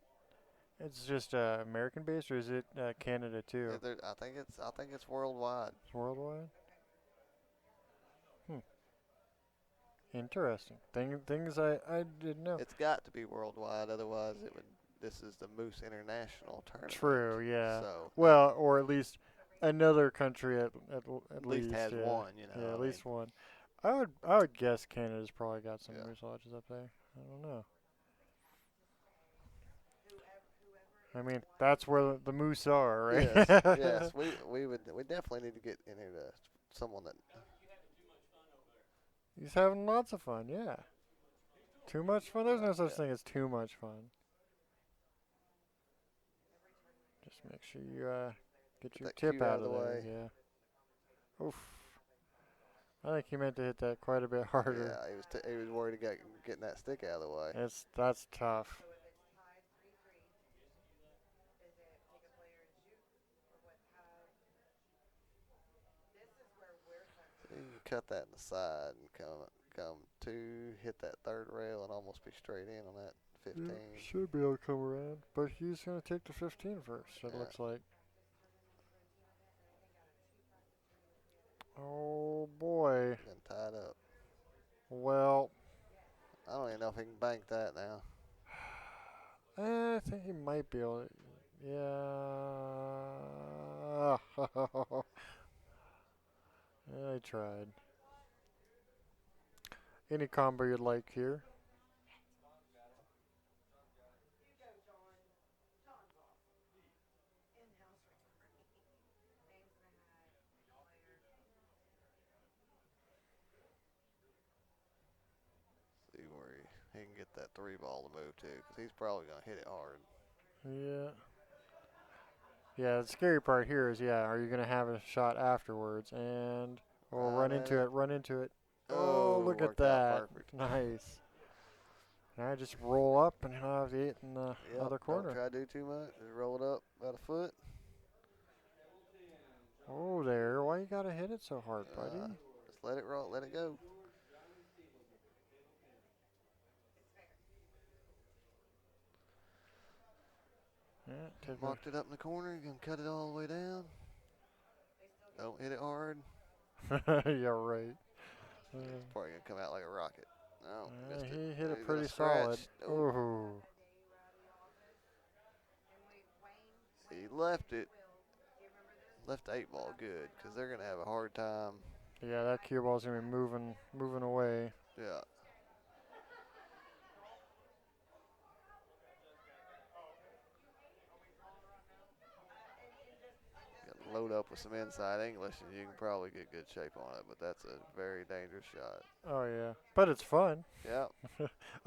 It's just American based, or is it Canada too? I think it's worldwide. It's worldwide. Interesting. Things I didn't know. It's got to be worldwide, otherwise it would. This is the Moose International Tournament. True. Yeah. So Well, or at least another country at least has yeah. one, you know. Yeah, I at mean, least one. I would guess Canada's probably got some Yeah. moose lodges up there. I don't know. I mean, that's where the moose are, right? Yes, yes. We definitely need to get in here to someone that. He's having lots of fun, yeah. Too much fun? There's no such Yeah. thing as too much fun. Just make sure you get Get your that tip cue out of there. way. Yeah. Oof. I think he meant to hit that quite a bit harder. Yeah, he was worried about getting that stick out of the way. That's tough. cut that in the side and come to hit that third rail and almost be straight in on that 15. Yeah, should be able to come around. But he's going to take the 15 first, it Yeah. looks like. Oh, boy. Been tied up. Well, I don't even know if he can bank that now. I think he might be able to. Yeah. I tried. Any combo you'd like here? See where he can get that 3 ball to move to, because he's probably going to hit it hard. Yeah. Yeah, the scary part here is, are you going to have a shot afterwards? And, run into it, run into it. Oh, look at worked out that. perfect. Nice. Now just roll up and he'll have the 8 in the other corner. Don't try to do too much. Just roll it up about a foot. Oh, there. Why you got to hit it so hard, buddy? Just let it roll. Let it go. Yeah, Marked it up in the corner. You can cut it all the way down. Don't hit it hard. Yeah, right. It's probably going to come out like a rocket. No, missed it. He hit it He's pretty gonna scratch. solid. Oh. Ooh. He left it. Left the 8 ball good, because they're going to have a hard time. Yeah, that cue ball's going to be moving away. Yeah. Load up with some inside English and you can probably get good shape on it, but that's a very dangerous shot. Oh, yeah. But it's fun. Yeah.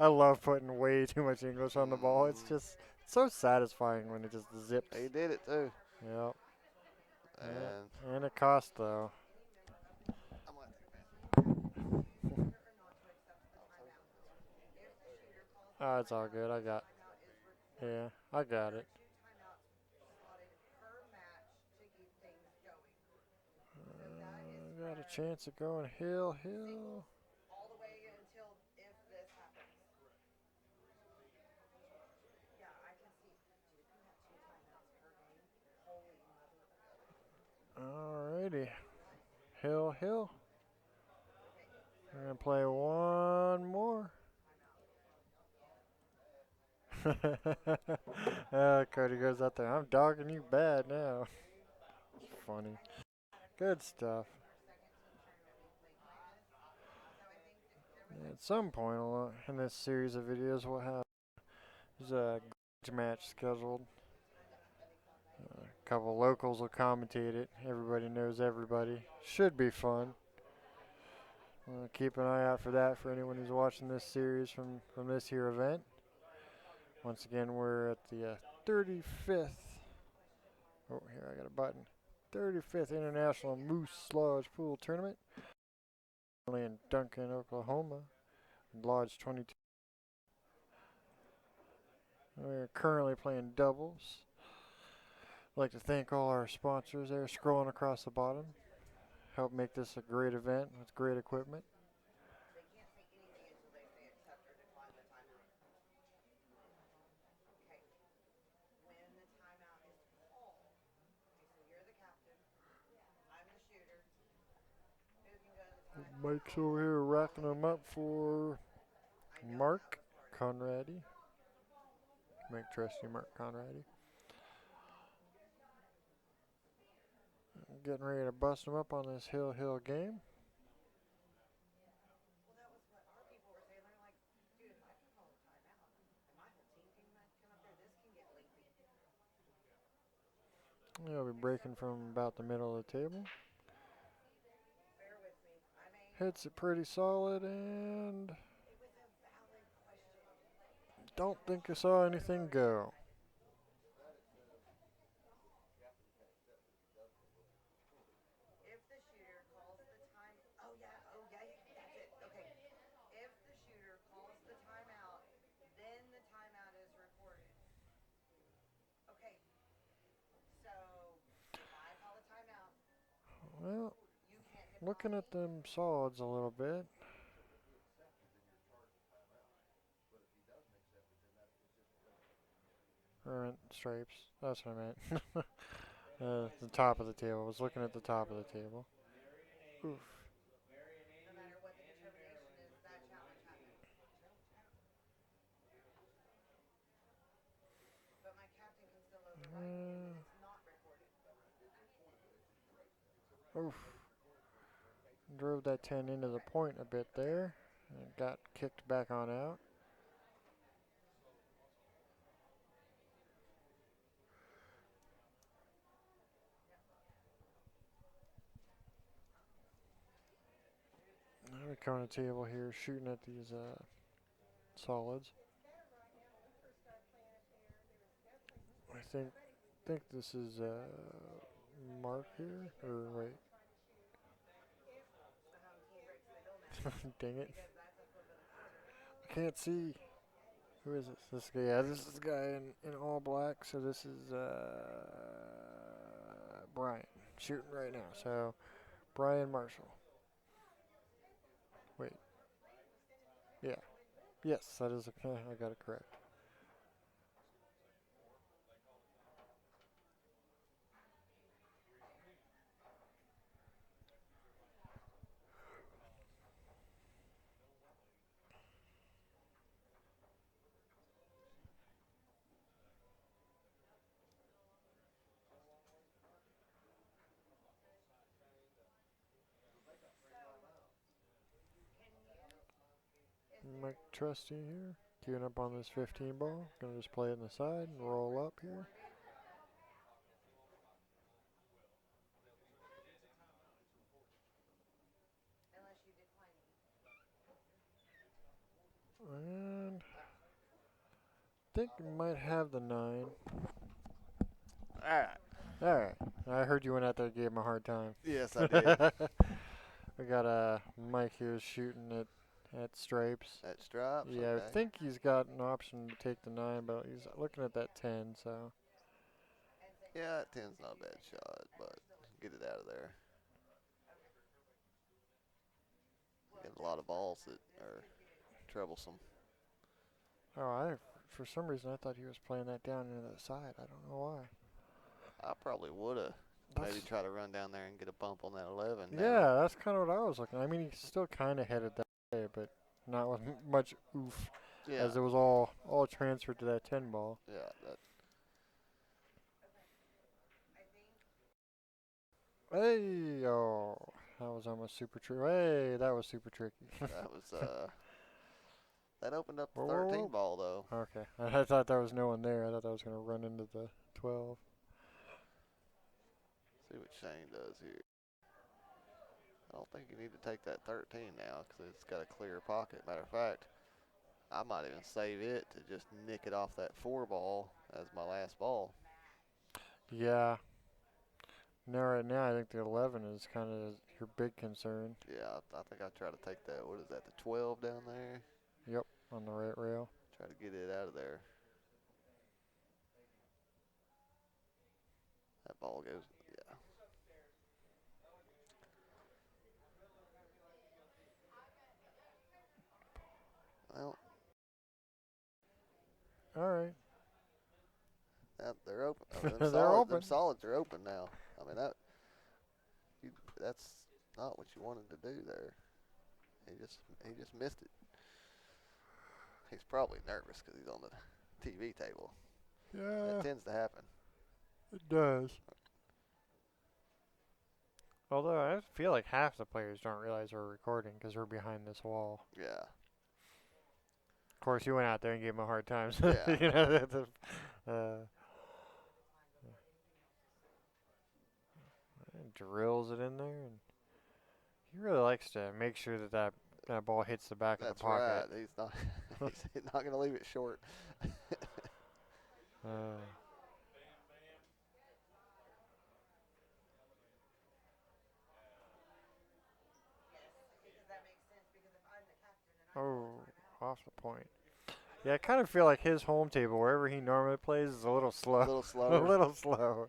I love putting way too much English on the ball. It's just so satisfying when it just zips. He did it too. Yep. And And it cost, though. Oh, it's all good. I got it. Got a chance of going hill. All the way until if this happens. Yeah, I can see. Dude, if you have 2 timeouts per game, holy mother. Alrighty. Hill. We're going to play one more. Cody goes out there. I'm dogging you bad now. It's funny. Good stuff. At some point in this series of videos, we'll have a match scheduled. A couple locals will commentate it. Everybody knows everybody. Should be fun. Keep an eye out for that for anyone who's watching this series from this here event. Once again, we're at the 35th. Oh, here I got a button. 35th International Moose Lodge Pool Tournament. In Duncan, Oklahoma. Lodge 22. We're currently playing doubles. I'd like to thank all our sponsors there scrolling across the bottom. Help make this a great event with great equipment. They can't say anything until they say accept or decline the timeout. Okay. When the timeout is called, okay, so you're the captain, I'm the shooter. Who can go to the timeout? Mike's over here racking them up for Mark Conrady. Make Trusty Mark Conrady. Getting ready to bust him up on this hill game. Well, that was what our people were saying. They're like, dude, if I can call a timeout and my whole team can come up there, this can get lengthy. He'll be breaking from about the middle of the table. Bear with me. I may. Hits it pretty solid and It was a valid question. don't think I saw anything go. If the shooter calls the time, oh yeah, that's it. Okay. If the shooter calls the timeout, then the timeout is recorded. Okay. So if I call the timeout, Well, you can't hit looking at them solids a little bit. Or stripes. That's what I meant. The top of the table. I was looking at the top of the table. Oof. No matter what the determination is, that challenge happens. But my captain can still override me, and it's not recorded. Oof. Drove that 10 into the point a bit there. And got kicked back on out. Now we come on the table here shooting at these solids. I think this is Mark here, or wait. Dang it. I can't see. Who is this? This guy. Yeah, this is the guy in all black. So this is Brian shooting right now. So Brian Marshall. Wait. Yeah. Yes, that is. I got it correct. Mike Trusty here. Queuing up on this 15 ball. Gonna just play it on the side and roll up here. Unless you decline me. And I think you might have the 9. Alright. Alright. I heard you went out there and gave him a hard time. Yes, I did. We got Mike here shooting at stripes. At stripes? Yeah, Okay. I think he's got an option to take the 9, but he's looking at that 10, so. Yeah, that 10's not a bad shot, but get it out of there. Get a lot of balls that are troublesome. Oh, for some reason I thought he was playing that down into the side. I don't know why. I probably would have maybe try to run down there and get a bump on that 11. Yeah, that's kind of what I was looking. I mean, he's still kind of headed that way, but not with much oof, Yeah. as it was all transferred to that 10 ball. Yeah. Hey, oh, that was almost super tricky. Hey, that was super tricky. That was that opened up the Whoa, whoa, 13 whoa. ball though. Okay, I thought there was no one there. I thought I was going to run into the 12. See what Shane does here. I don't think you need to take that 13 now because it's got a clear pocket. Matter of fact, I might even save it to just nick it off that 4 ball as my last ball. Yeah. No, right now I think the 11 is kind of your big concern. Yeah, I think I try to take that. What is that? The 12 down there. Yep, on the right rail. Try to get it out of there. That ball goes. Yeah. Well. All right. They're open. I mean, them They're open. Them solids are open now. I mean that's not what you wanted to do there. He just missed it. He's probably nervous because he's on the TV table. Yeah, That tends to happen. it does. Although I feel like half the players don't realize we're recording because we're behind this wall. Yeah. Of course, you went out there and gave him a hard time. So Yeah. you know, and drills it in there, and he really likes to make sure that ball hits the back of That's the pocket. right. He's not. He's not going to leave it short. Because that makes sense, because if I'm the captain and Off the point. Yeah, I kind of feel like his home table, wherever he normally plays, is a little slow. A little slower. A little slow.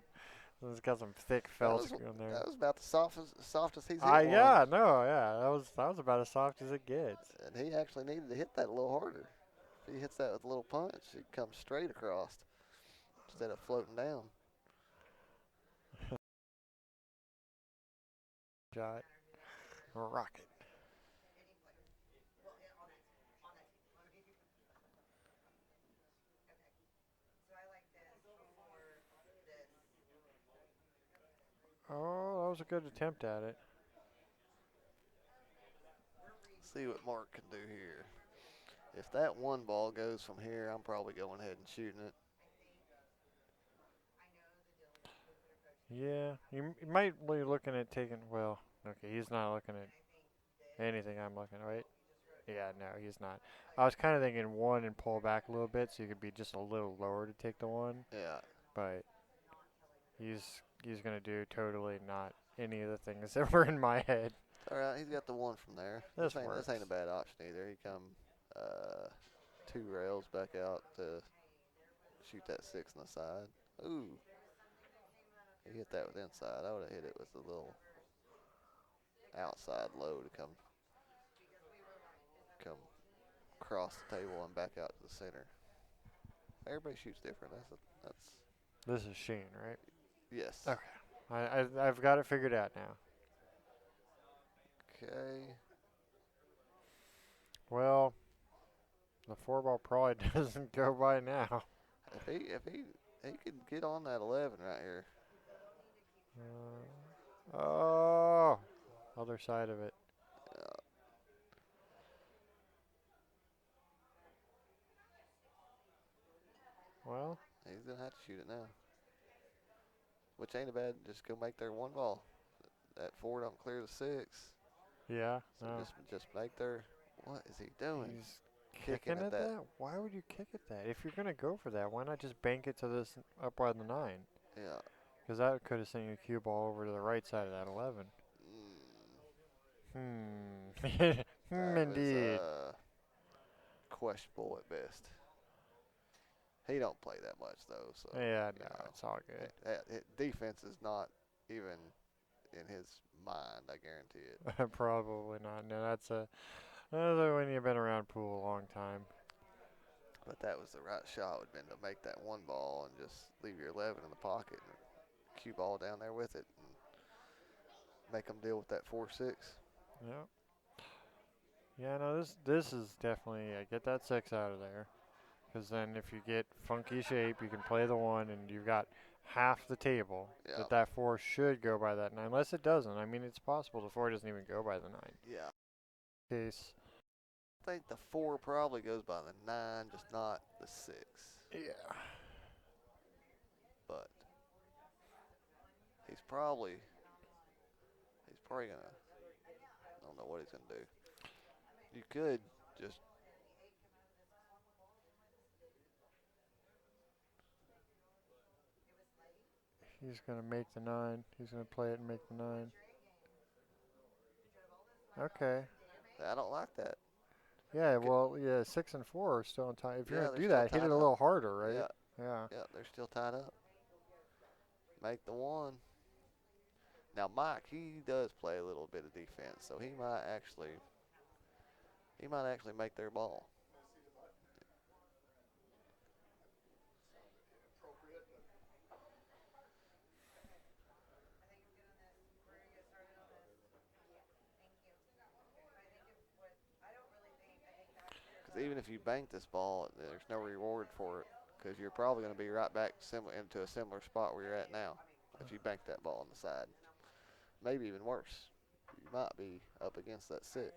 It's got some thick That felt was on there. that was about the softest he's hit one. Yeah, no, yeah, that was about as soft as it gets. And he actually needed to hit that a little harder. If he hits that with a little punch, it comes straight across instead of floating down. Shot. Rocket. So I like this for this. Oh, that was a good attempt at it. See what Mark can do here. If that one ball goes from here, I'm probably going ahead and shooting it. Yeah, you might be looking at taking. Well, okay, he's not looking at anything I'm looking at, right? Yeah, no, he's not. I was kind of thinking one and pull back a little bit so you could be just a little lower to take the one, Yeah. but he's gonna do totally not any of the things that were in my head. All right, he's got the one from there. This This ain't a works. bad option either. He come 2 rails back out to shoot that 6 on the side. Ooh. He hit that with inside. I would have hit it with a little outside low to come across the table and back out to the center. Everybody shoots different. That's This is Sheen, right? yes. Okay. I've got it figured out now. Okay. Well, the 4 ball probably doesn't go by now. He could get on that 11 right here. Oh, other side of it. Well, He's gonna have to shoot it now. Which ain't a bad. Just go make their one ball. That 4 don't clear the 6. yeah. So No. just make their. What is he doing? He's kicking at that. Why would you kick at that? If you're gonna go for that, why not just bank it to this up by the 9? Yeah. Because that could have sent your cue ball over to the right side of that 11. That Indeed. was questionable at best. He don't play that much though, so Yeah, you no, know, it's all good. defense is not even in his mind. I guarantee it. Probably not. No, that's when you've been around pool a long time. But that was the right shot. Would have been to make that one ball and just leave your 11 in the pocket and cue ball down there with it and make them deal with that 4-6. Yep. Yeah, no, this is definitely get that 6 out of there. Because then if you get funky shape, you can play the 1, and you've got half the table Yeah. that 4 should go by that 9. Unless it doesn't. I mean, it's possible the 4 doesn't even go by the 9. Yeah. Case. I think the 4 probably goes by the 9, just not the 6. Yeah. But he's probably gonna. I don't know what he's gonna do. You could just. He's going to make the 9. He's going to play it and make the 9. Okay. I don't like that. Yeah, well, yeah, 6 and 4 are still in time. If you're Yeah, going to they're do still that, hit tied it a up. little harder, right? Yeah. Yeah. Yeah, they're still tied up. Make the 1. Now Mike, he does play a little bit of defense, so he might actually make their ball. Because even if you bank this ball, there's no reward for it because you're probably going to be right back into a similar spot where you're at now if you bank that ball on the side. Maybe even worse. You might be up against that 6.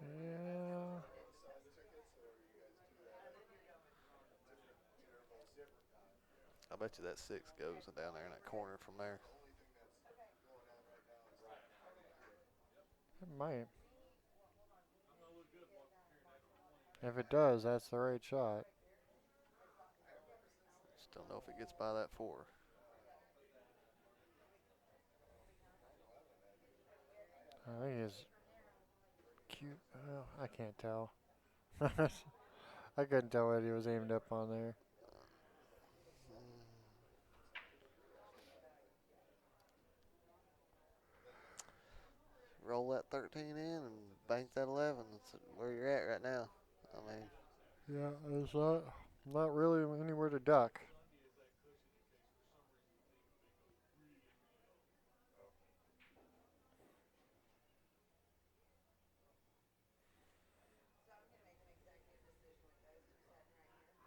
Yeah. I bet you that 6 goes down there in that corner from there. It might. If it does, that's the right shot. Just don't know if it gets by that 4. I think he's cute. Oh, I can't tell. I couldn't tell what he was aimed up on there. Roll that 13 in and bank that 11. That's where you're at right now. I mean, Yeah, there's not really anywhere to duck. So I'm gonna make an executive decision with those two sitting right here.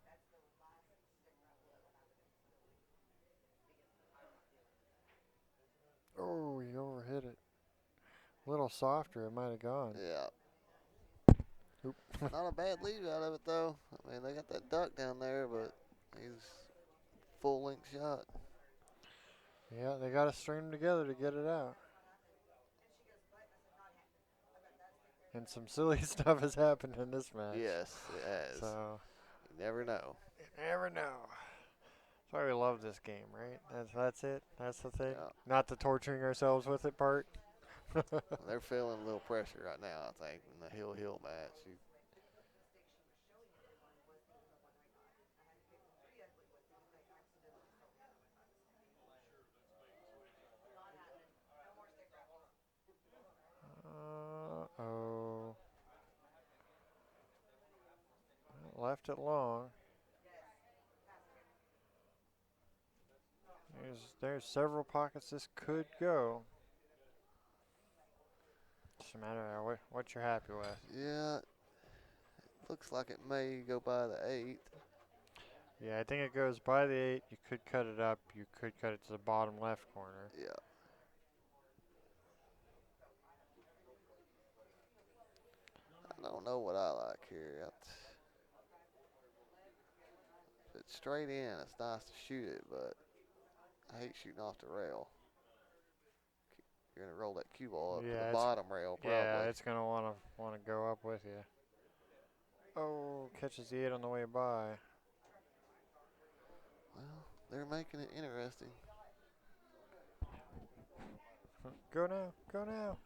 That's the last sticker I will ever have against Billy. Because I'm not dealing with that. Oh, he overhit it. A little softer, it might have gone. yeah. Oop. Not a bad lead out of it, though. I mean, they got that duck down there, but he's full length shot. Yeah, they got to string them together to get it out. And some silly stuff has happened in this match. Yes, it has. So, You never know. you never know. That's why we love this game, right? That's it. That's the thing. Yeah. Not the torturing ourselves with it part. They're feeling a little pressure right now, I think, in the hill match. Oh. Left it long. There's several pockets this could go. Just a matter of what you're happy with. Yeah, it looks like it may go by the 8. Yeah, I think it goes by the 8. You could cut it up. You could cut it to the bottom left corner. Yeah. I don't know what I like here. If it's straight in, it's nice to shoot it, but I hate shooting off the rail. You're gonna roll that cue ball up to the bottom rail, probably. Yeah, it's gonna wanna go up with you. Oh, catches the 8 on the way by. Well, they're making it interesting. Go now, go now.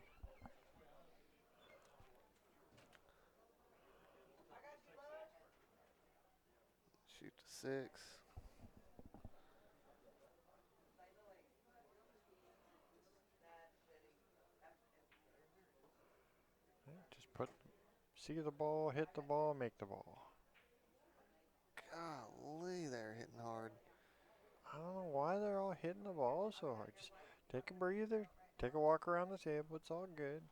Shoot to 6. Just see the ball, hit the ball, make the ball. Golly, they're hitting hard. I don't know why they're all hitting the ball so hard. Just take a breather, take a walk around the table. It's all good.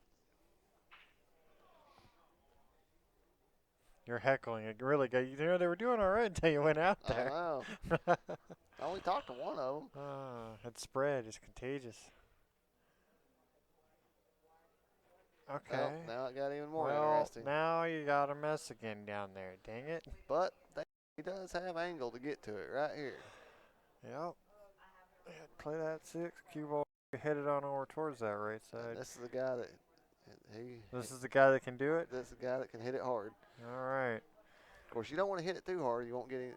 You're heckling. It really got you. They were doing all right until you went out there. I know. I only talked to one of them. It's spread. It's contagious. Okay. Well, now it got even more Well, interesting. now you got a mess again down there. Dang it. But he does have angle to get to it right here. Yep. Play that 6. Cue ball headed on over towards that right side. And this is the guy that This is the guy that can do it? This is the guy that can hit it hard. All right. Of course, you don't want to hit it too hard. You won't get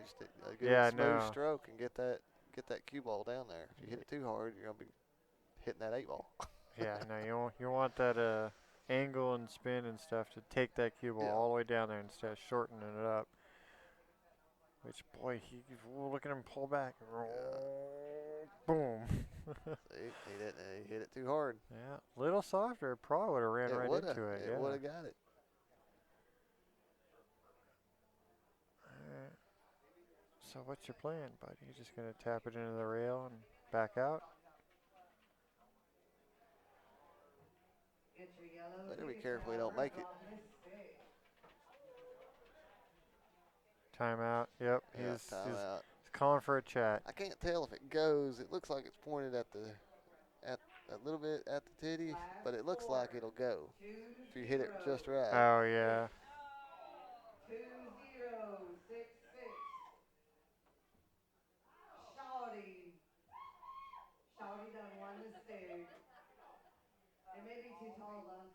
just a good smooth stroke and get that cue ball down there. If you hit it too hard, you're gonna be hitting that 8 ball. Yeah, no, you want that angle and spin and stuff to take that cue ball all the way down there instead of shortening it up. Which, boy, look at him pull back. Boom. See, he didn't. He hit it too hard. Yeah, a little softer. Probably would have ran right into it. It would have got it. All right. So what's your plan, buddy? You just going to tap it into the rail and back out? Better be careful we don't make it. Timeout. Yep. Yeah, He's timeout. calling for a chat. I can't tell if it goes. It looks like it's pointed at a little bit at the titty, but it looks like it'll go if you hit it just right. Oh yeah. 2066. Shawty done one mistake. It may be too tall though.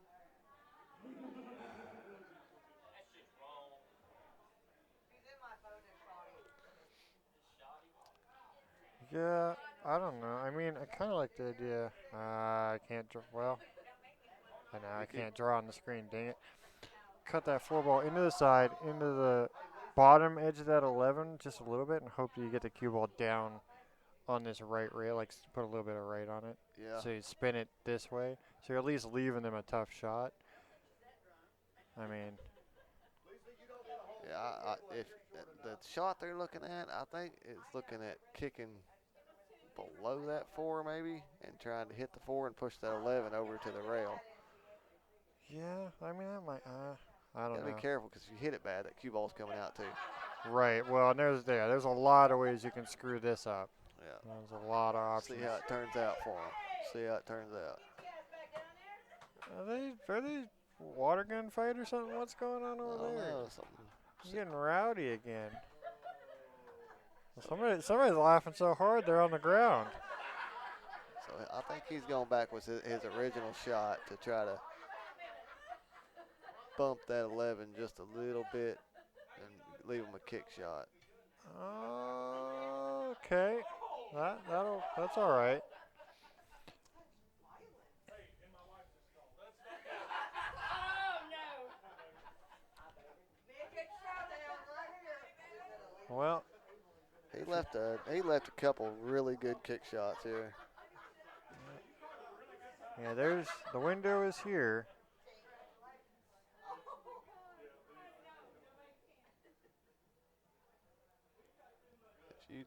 He's in my phone, Shawty. Yeah. I don't know. I mean, I kind of like the idea. I can't draw. Well, I know You I could, can't draw on the screen. Dang it. Cut that four ball into the side, into the bottom edge of that 11 just a little bit, and hope that you get the cue ball down on this right rail. Like put a little bit of right on it. yeah. So you spin it this way. So you're at least leaving them a tough shot. I mean, Yeah, if the shot they're looking at, I think it's looking at kicking below that 4 maybe and trying to hit the 4 and push that 11 over to the rail. yeah. I mean, that might. I You don't got to be know. careful because if you hit it bad, that cue ball's coming out too. Right. Well, there's a lot of ways you can screw this up. Yeah. There's a lot of See options. how it turns out for them. See how it turns out. Are they water gun fight or something? What's going on I over don't there? know. Something. It's getting rowdy again. Somebody's laughing so hard they're on the ground. So I think he's going back with his original shot to try to bump that 11 just a little bit and leave him a kick shot. Okay, that's all right. Well, He left a couple really good kick shots here. yeah, there's the window is here. If you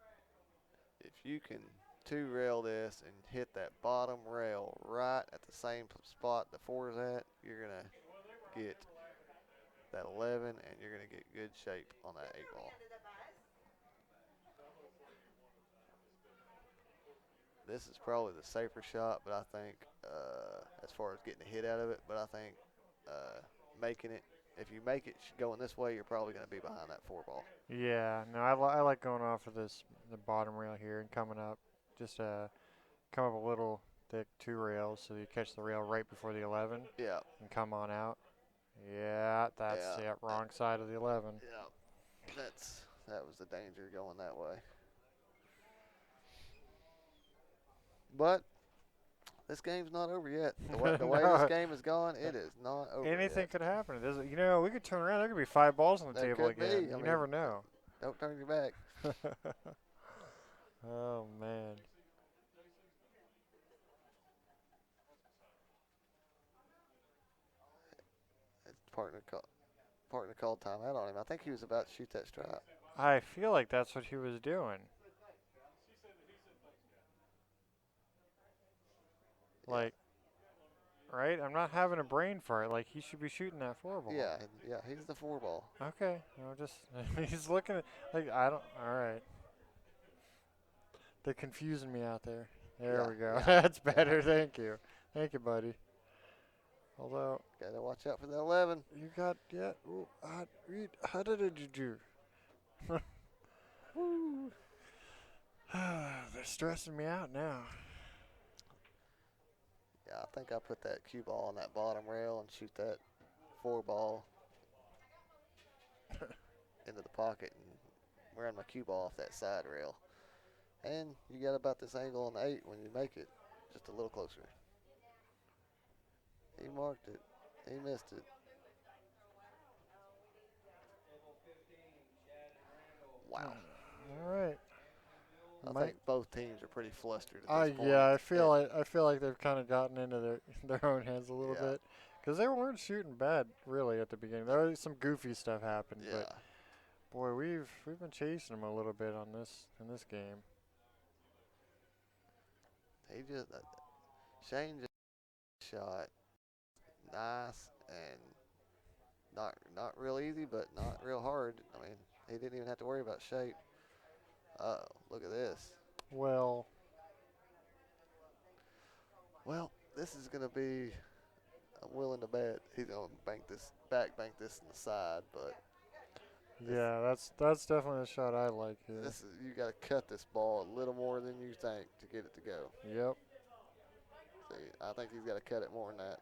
if you can two rail this and hit that bottom rail right at the same spot the 4's at, you're gonna get that 11 and you're gonna get good shape on that 8 ball. This is probably the safer shot, but I think as far as getting a hit out of it, but I think making it, if you make it going this way, you're probably going to be behind that 4 ball. Yeah, no, I like going off of the bottom rail here and coming up. Just come up a little thick 2 rails so you catch the rail right before the 11 Yeah, and come on out. Yeah, that's yeah, wrong side of the 11. yeah. That was the danger going that way. But this game's not over yet. The way this No, game is going, it is not over anything yet. could happen. It doesn't, we could turn around. There could be 5 balls on the There table could be. again. I You mean, never know. Don't turn your back. Oh man. Partner called timeout on him. I think he was about to shoot that strike. I feel like that's what he was doing. Yeah. Like, right? I'm not having a brain fart. Like he should be shooting that 4 ball. Yeah, he's the 4 ball. Okay. Just he's looking at like I don't. All right. They're confusing me out there. There Yeah, we go. yeah, That's better. Thank you. Thank you, buddy. Although Gotta watch out for the 11. you got Ooh, how did you do? Woo. They're stressing me out now. Yeah, I think I put that cue ball on that bottom rail and shoot that 4 ball into the pocket and run my cue ball off that side rail. And you got about this angle on the 8 when you make it, just a little closer. He marked it. He missed it. Wow. All right. I Mike? think both teams are pretty flustered at this point. Yeah, I feel like they've kind of gotten into their own hands a little Yeah. bit, because they weren't shooting bad really at the beginning. There was some goofy stuff happened, Yeah. but boy, we've been chasing them a little bit on this in this game. He just Shane just shot nice and not real easy, but not real hard. I mean, he didn't even have to worry about shape. Oh, look at this. Well, Well, this is gonna be. I'm willing to bet he's gonna bank this in the side, but yeah, that's definitely a shot I like here. this is you got to cut this ball a little more than you think to get it to go. Yep. See, I think he's got to cut it more than that.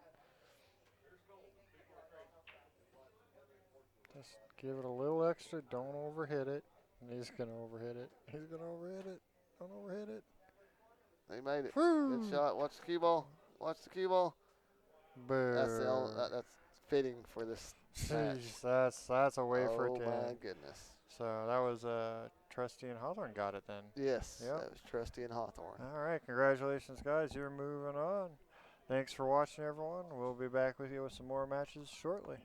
Just give it a little extra. Don't overhit it. And he's gonna overhit it. He's gonna overhit it. Don't overhit it. He made it. Woo! Good shot. Watch the cue ball. Watch the cue ball. Boo. That's fitting for this match. Jeez, that's a way for it Oh to my end. goodness. So that was Trusty and Hawthorn got it then. Yes, Yep. that was Trusty and Hawthorn. All right, congratulations, guys. You're moving on. Thanks for watching, everyone. We'll be back with you with some more matches shortly.